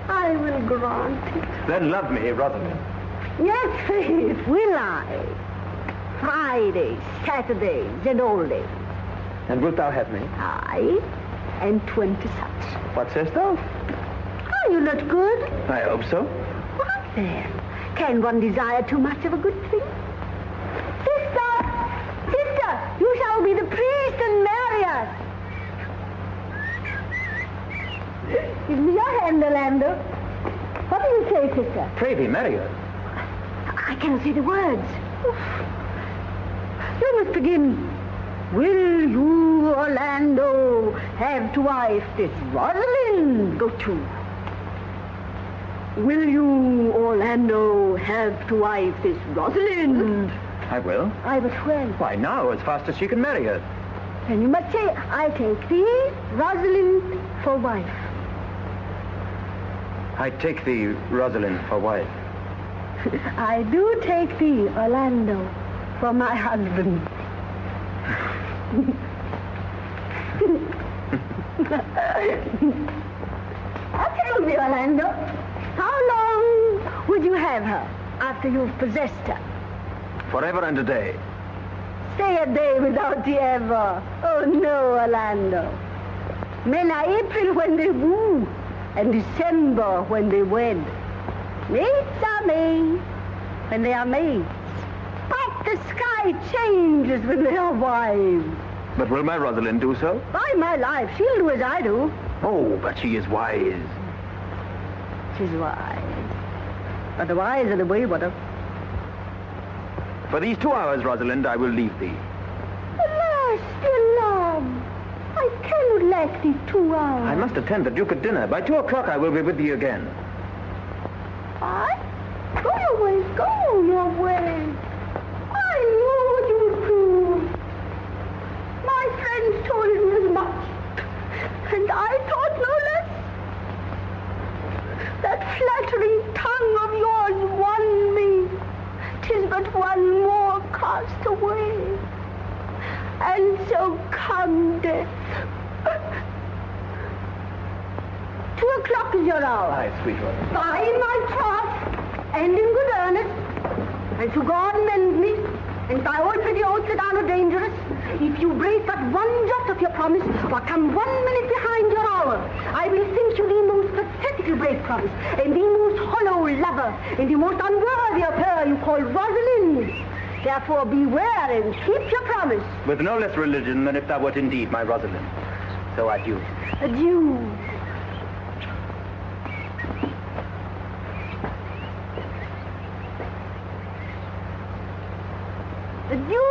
I will grant it. Then love me, Rosalind. Yes, faith, will I. Fridays, Saturdays, and all days. And wilt thou have me? Aye, and 20 such. What sayest thou? Are you not good? I hope so. What then? Can one desire too much of a good thing? Sister, you shall be the priest and marry us. Give me your hand, Orlando. What do you say, sister? Phebe, marry her. I cannot say the words. You must begin. Will you, Orlando, have to wife this Rosalind? Go to. Will you, Orlando, have to wife this Rosalind? I will. I but when? Why, now, as fast as she can marry her. Then you must say, I take thee, Rosalind, for wife. I take thee, Rosalind, for wife. I do take thee, Orlando, for my husband. Tell me, Orlando, how long would you have her after you've possessed her? Forever and a day. Say a day without the ever. Oh, no, Orlando. Men are April when they woo, and December when they wed. Maids are maids when they are maids. But the sky changes when they are wives. But will my Rosalind do so? By my life, she'll do as I do. Oh, but she is wise. She's wise. But the wise are the waywarder. For these 2 hours, Rosalind, I will leave thee. Alas, dear love, I cannot lack these 2 hours. I must attend the Duke at dinner. By 2 o'clock I will be with thee again. I? Go your way, go your way. I knew what you would do. My friends told me as much, and I thought no less. That flattering tongue of yours won me. 'Tis but one more cast away. And so come death. 2 o'clock is your hour. Aye, sweet Rosalind. By my troth, and in good earnest, and so God mend me, and by all pretty oaths that are not dangerous, if you break but 1 jot of your promise, or come 1 minute behind your hour, I will think you the most pathetic you break promise, and the most hollow lover, and the most unworthy of her you call Rosalind. Therefore beware and keep your promise. With no less religion than if thou wert indeed my Rosalind. So adieu. Adieu. Adieu.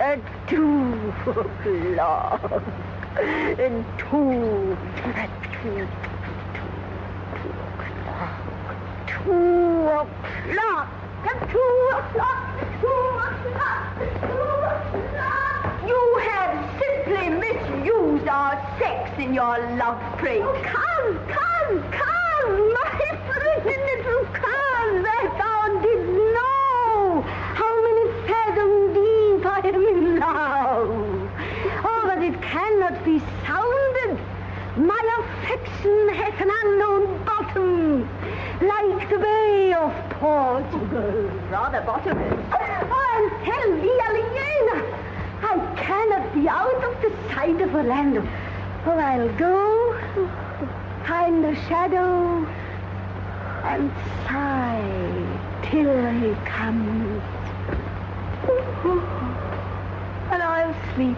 At 2 o'clock. And 2 o'clock. At 2 o'clock. 2 o'clock. You have simply misused our sex in your love praise. Come, my pretty little curs, that thou didst know how many fathoms deep I am in love. Oh, but it cannot be sounded. My affection hath an unknown bottom, like the Bay of Portugal. Rather bottomless. Oh, and tell thee, Aliena, I cannot be out of the sight of Orlando. Oh, I'll go, find the shadow, and sigh till he comes. And I'll sleep.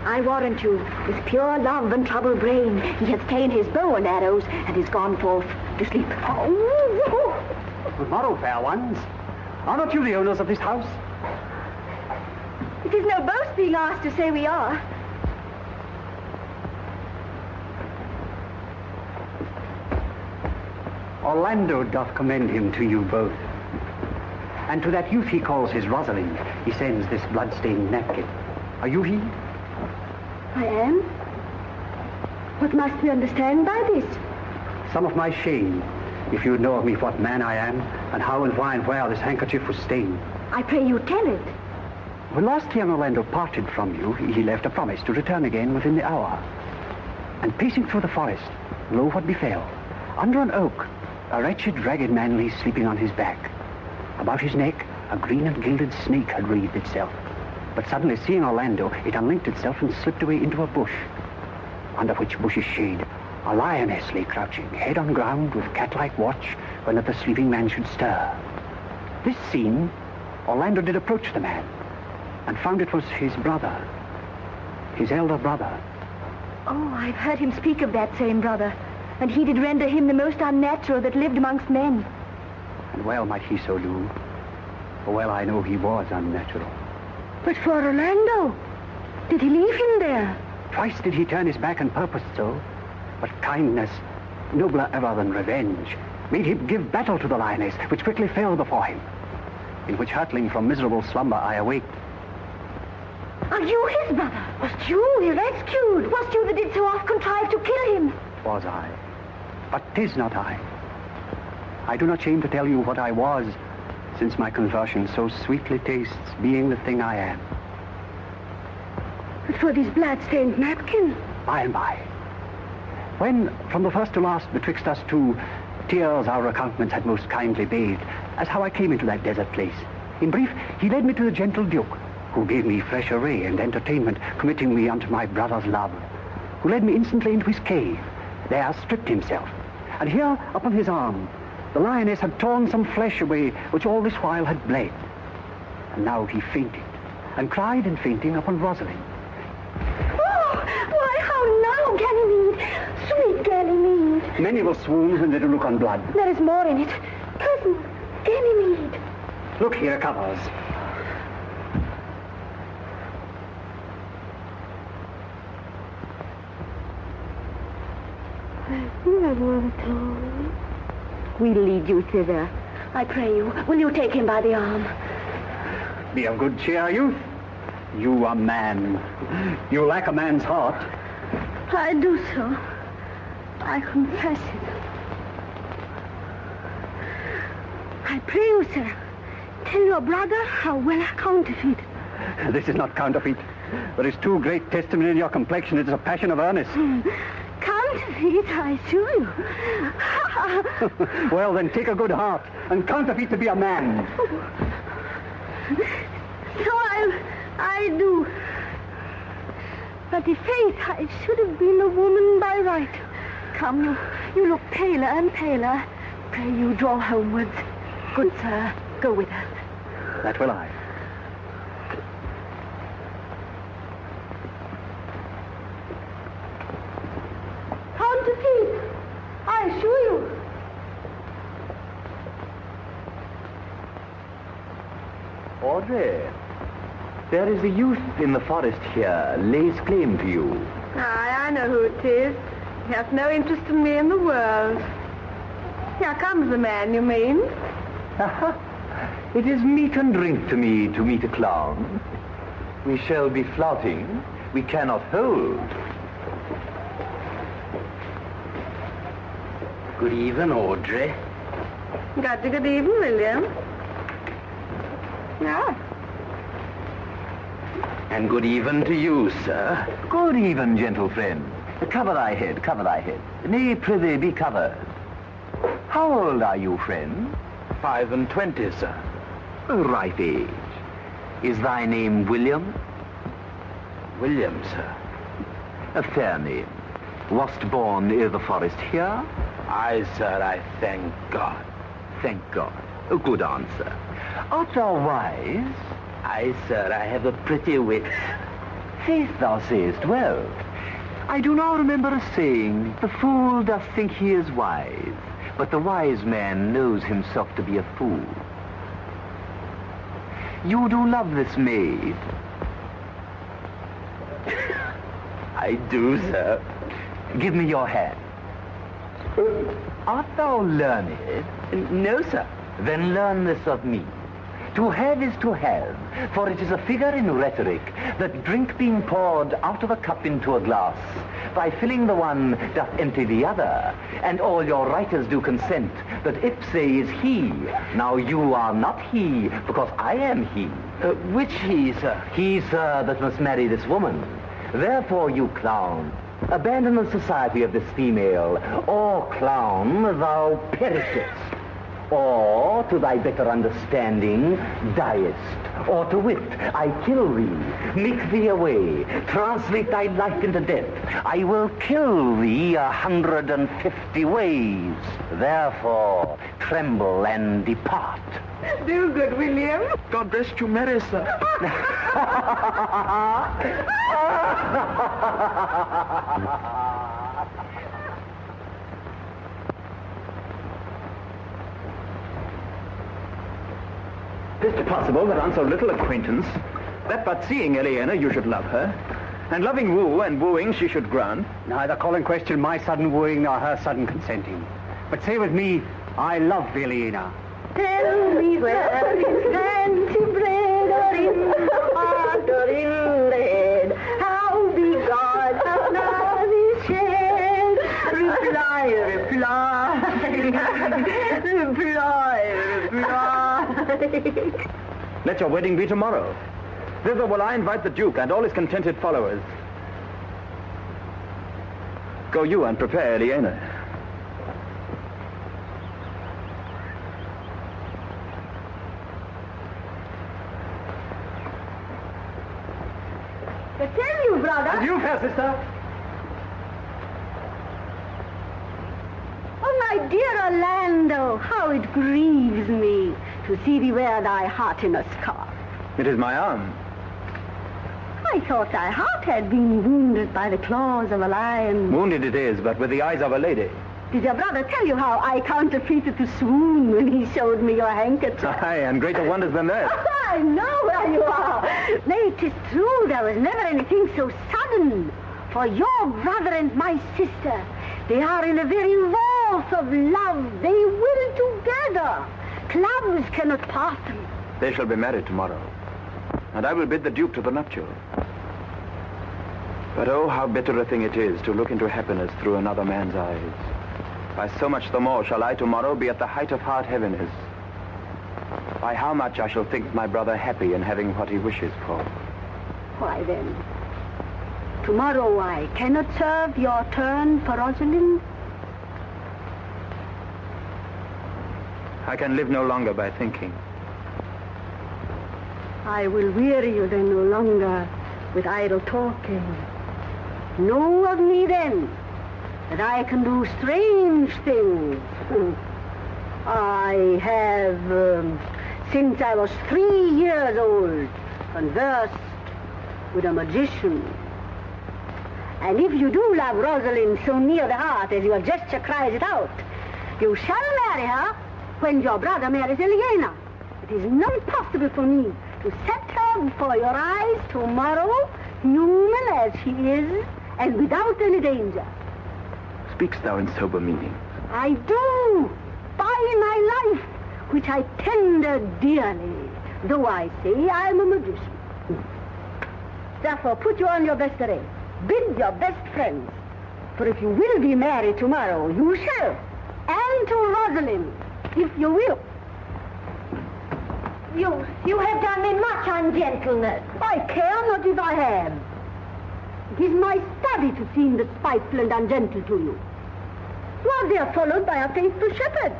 I warrant you, with pure love and troubled brain, he hath ta'en his bow and arrows, and is gone forth to sleep. Good morrow, fair ones. Are not you the owners of this house? It is no boast being asked to say we are. Orlando doth commend him to you both. And to that youth he calls his Rosalind, he sends this blood-stained napkin. Are you he? I am. What must we understand by this? Some of my shame, if you know of me what man I am, and how and why and where this handkerchief was stained. I pray you tell it. When last young Orlando parted from you, he left a promise to return again within the hour. And pacing through the forest, lo, what befell? Under an oak, a wretched, ragged man lay sleeping on his back. About his neck, a green and gilded snake had wreathed itself. But suddenly, seeing Orlando, it unlinked itself and slipped away into a bush, under which bush's shade a lioness lay crouching, head on ground, with cat-like watch whenever the sleeping man should stir. This seen, Orlando did approach the man, and found it was his brother, his elder brother. Oh, I've heard him speak of that same brother, and he did render him the most unnatural that lived amongst men. And well might he so do, for well I know he was unnatural. But for Orlando, did he leave him there? Twice did he turn his back and purposed so, but kindness, nobler ever than revenge, made him give battle to the lioness, which quickly fell before him, in which hurtling from miserable slumber I awaked. Are you his brother? Was you he rescued? Was you that did so oft contrive to kill him? Was I, but 'tis not I. I do not shame to tell you what I was, since my conversion so sweetly tastes being the thing I am. But for this blood-stained napkin? By and by. When, from the first to last, betwixt us two, tears our accountments had most kindly bathed, as how I came into that desert place. In brief, he led me to the gentle Duke, who gave me fresh array and entertainment, committing me unto my brother's love, who led me instantly into his cave, there stripped himself, and here, upon his arm, the lioness had torn some flesh away, which all this while had bled. And now he fainted, and cried in fainting upon Rosalind. Why, how now, Ganymede? Sweet Ganymede. Many will swoon when they do look on blood. There is more in it. Cousin, Ganymede. Look, he recovers. We'll lead you thither. I pray you, will you take him by the arm? Be of good cheer, youth. You are man. You lack a man's heart. I do so. I confess it. I pray you, sir, tell your brother how well I counterfeit. This is not counterfeit. There is too great testimony in your complexion. It is a passion of earnest. Counterfeit, I assure you. Well, then take a good heart and counterfeit to be a man. So I do. But in faith, I should have been a woman by right. Come, you look paler and paler. Pray you draw homewards. Good sir, go with us. That will I. Counterfeit, I assure you. Audrey, there is a youth in the forest here, lays claim to you. Aye, I know who it is. He has no interest in me in the world. Here comes the man, you mean? It is meat and drink to me to meet a clown. We shall be flouting. We cannot hold. Good even, Audrey. Good even, William. Yeah. And good even to you, sir. Good even, gentle friend. Cover thy head, cover thy head. Nay, prithee, be covered. How old are you, friend? 5 and 20, sir. A ripe age. Is thy name William? William, sir. A fair name. Wast born i' the forest here? Aye, sir, I thank God. Thank God. A good answer. Art thou wise? Aye, sir, I have a pretty wit. Faith, thou sayest well. I do now remember a saying, the fool doth think he is wise, but the wise man knows himself to be a fool. You do love this maid? I do, sir. Give me your hand. Art thou learned? No, sir. Then learn this of me. To have is to have, for it is a figure in rhetoric that drink being poured out of a cup into a glass, by filling the one doth empty the other, and all your writers do consent that ipse is he. Now you are not he, because I am he. Which he, sir? He, sir, that must marry this woman. Therefore, you clown, abandon the society of this female, or clown, thou perishest. Or, to thy better understanding, diest. Or, to wit, I kill thee, make thee away, translate thy life into death. I will kill thee 150 ways. Therefore, tremble and depart. Do good, William. God rest you merry, sir. Is it possible that on so little acquaintance, that but seeing Eleanor you should love her, and loving woo and wooing she should grant? Neither call in question my sudden wooing nor her sudden consenting. But say with me, I love Eleanor. Tell me where is fancy bred, or in the heart, or in the head. How be God, how love is shed. Reply, reply. Let your wedding be tomorrow. Thither will I invite the Duke and all his contented followers. Go you and prepare Eleanor. I tell you, brother. And you, fair sister. Oh, my dear Orlando, how it grieves me to see thee wear thy heart in a scarf. It is my arm. I thought thy heart had been wounded by the claws of a lion. Wounded it is, but with the eyes of a lady. Did your brother tell you how I counterfeited to swoon when he showed me your handkerchief? Aye, and greater wonders than that. I know where you are. Nay, 'tis true, there was never anything so sudden. For your brother and my sister, they are in a very vault of love. They will together. Clubs cannot part them. They shall be married tomorrow, and I will bid the Duke to the nuptial. But oh, how bitter a thing it is to look into happiness through another man's eyes. By so much the more shall I tomorrow be at the height of heart heaviness. By how much I shall think my brother happy in having what he wishes for. Why then, tomorrow I cannot serve your turn for Rosalind? I can live no longer by thinking. I will weary you then no longer with idle talking. Know of me then that I can do strange things. I have, since I was 3 years old, conversed with a magician. And if you do love Rosalind so near the heart as your gesture cries it out, you shall marry her when your brother marries Eleanor. It is not possible for me to set her before your eyes tomorrow, human as she is, and without any danger. Speakst thou in sober meaning? I do, by my life, which I tender dearly, though I say I am a magician. Therefore, put you on your best array. Bid your best friends. For if you will be married tomorrow, you shall. And to Rosalind, if you will. You have done me much ungentleness. I care not if I have. It is my study to seem the spiteful and ungentle to you. You are there followed by a faithful shepherd.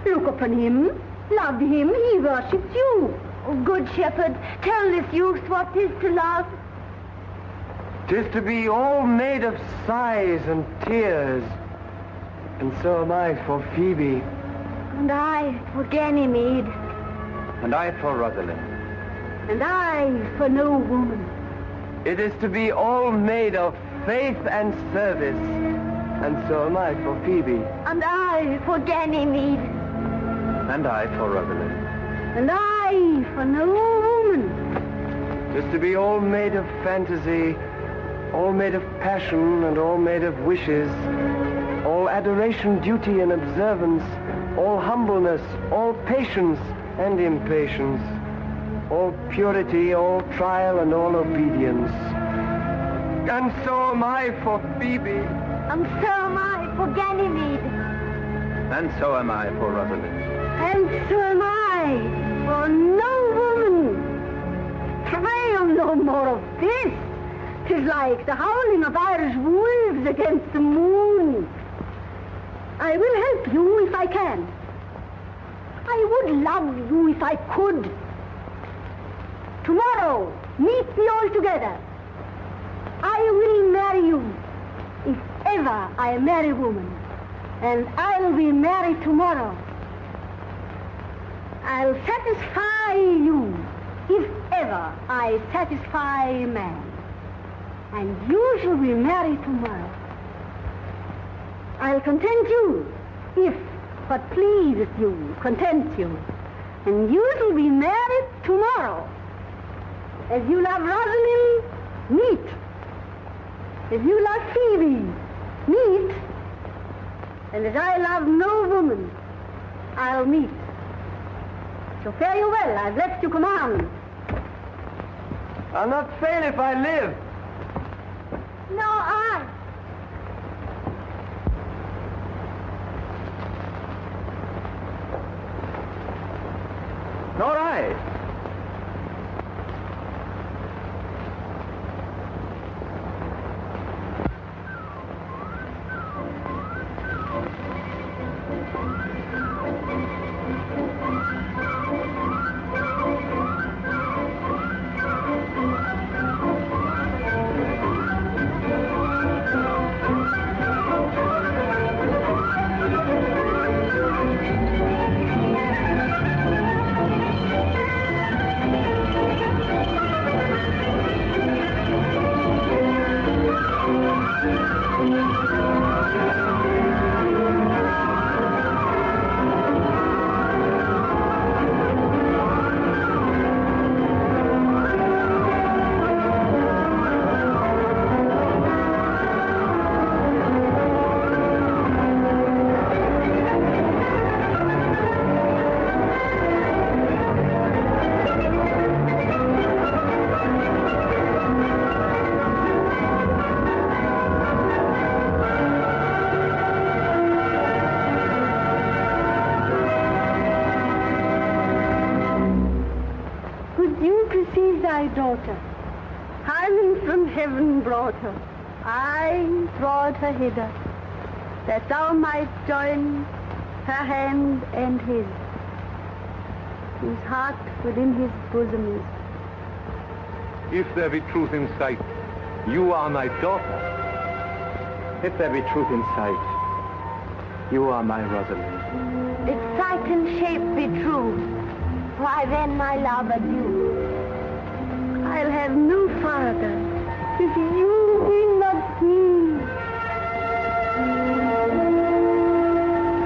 Look upon him, love him, he worships you. Oh, good shepherd, tell this youth what 'tis to love. 'Tis to be all made of sighs and tears. And so am I for Phebe. And I for Ganymede. And I for Rosalind. And I for no woman. It is to be all made of faith and service. And so am I for Phebe. And I for Ganymede. And I for Rosalind. And I for no woman. It is to be all made of fantasy, all made of passion, and all made of wishes, all adoration, duty, and observance, all humbleness, all patience and impatience, all purity, all trial, and all obedience. And so am I for Phebe. And so am I for Ganymede. And so am I for Rosalind. And so am I for no woman. Try on no more of this. 'Tis like the howling of Irish wolves against the moon. I will help you if I can. I would love you if I could. Tomorrow, meet me all together. I will marry you, if ever I marry a woman. And I'll be married tomorrow. I'll satisfy you, if ever I satisfy a man. And you shall be married tomorrow. I'll content you, if what pleases you contents you. And you shall be married tomorrow. As you love Rosalind, meet. As you love Phebe, meet. And as I love no woman, I'll meet. So fare you well, I've left you command. I'll not fail if I live. No, I. Nor I. Daughter, Harmon from heaven brought her. I brought her hither, that thou might join her hand and his, whose heart within his bosom is. If there be truth in sight, you are my daughter. If there be truth in sight, you are my Rosalind. If sight and shape be true, why then my love adieu. I'll have no father if you be not me.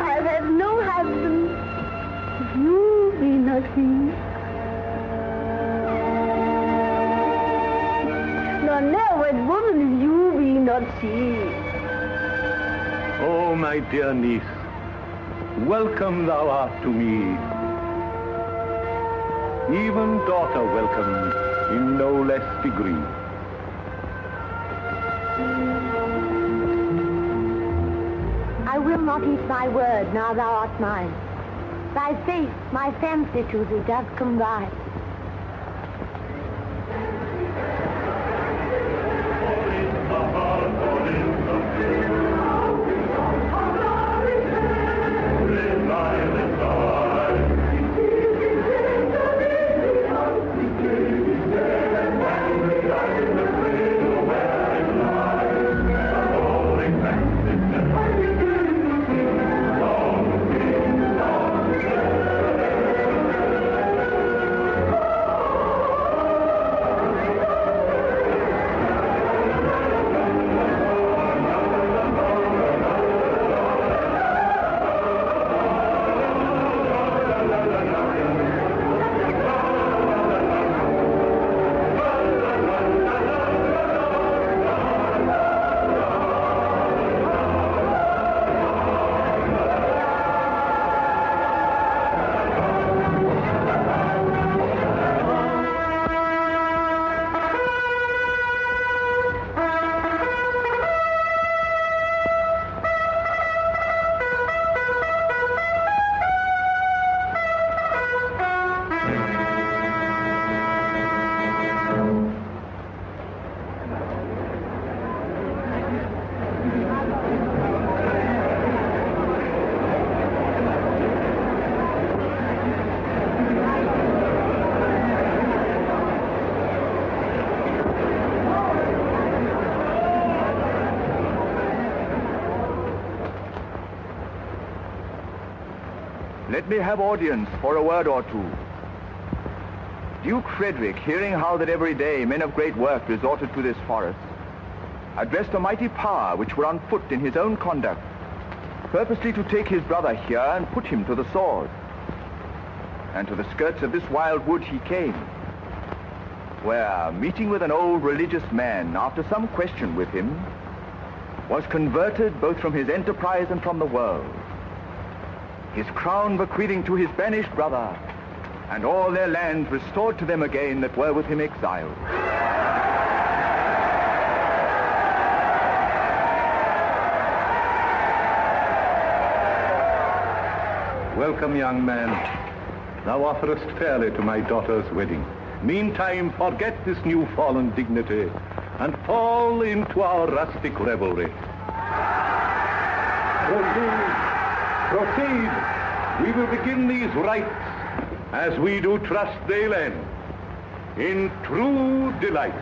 I'll have no husband if you be not he. Nor no wed woman if you be not she. Oh, my dear niece, welcome thou art to me. Even daughter welcome in no less degree. I will not eat my word, now thou art mine. Thy faith, my fancy to thee doth combine. Let me have audience for a word or two. Duke Frederick, hearing how that every day men of great worth resorted to this forest, addressed a mighty power which were on foot in his own conduct, purposely to take his brother here and put him to the sword. And to the skirts of this wild wood he came, where, meeting with an old religious man, after some question with him, was converted both from his enterprise and from the world, his crown bequeathing to his banished brother, and all their lands restored to them again that were with him exiled. Welcome, young man. Thou offerest fairly to my daughter's wedding. Meantime, forget this new fallen dignity and fall into our rustic revelry. Proceed. We will begin these rites as we do trust they'll end in true delight.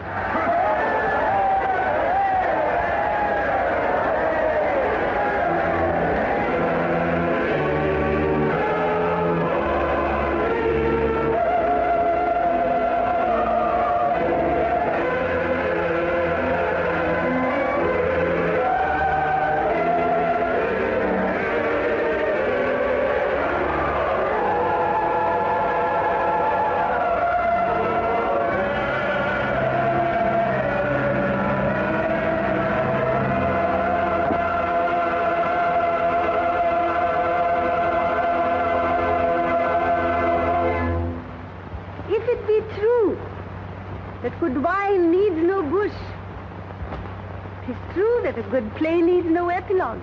Good play needs no epilogue.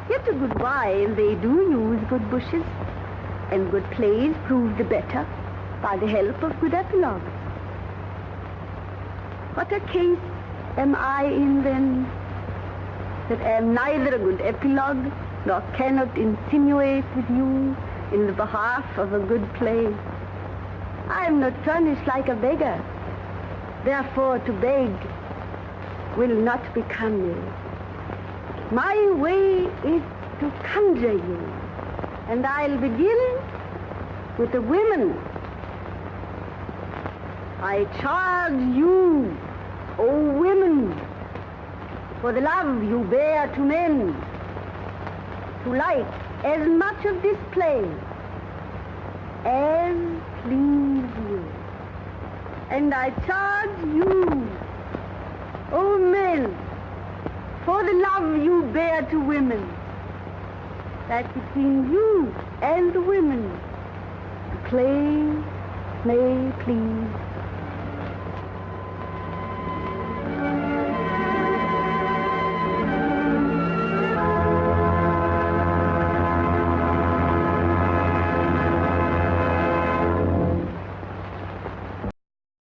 Yet a good while they do use good bushes, and good plays prove the better by the help of good epilogues. What a case am I in then, that am neither a good epilogue nor cannot insinuate with you in the behalf of a good play. I am not furnished like a beggar, therefore to beg will not become me. My way is to conjure you, and I'll begin with the women. I charge you, O women, for the love you bear to men, to like as much of this play as please you. And I charge you, O men, for the love you bear to women, that between you and the women, the play may please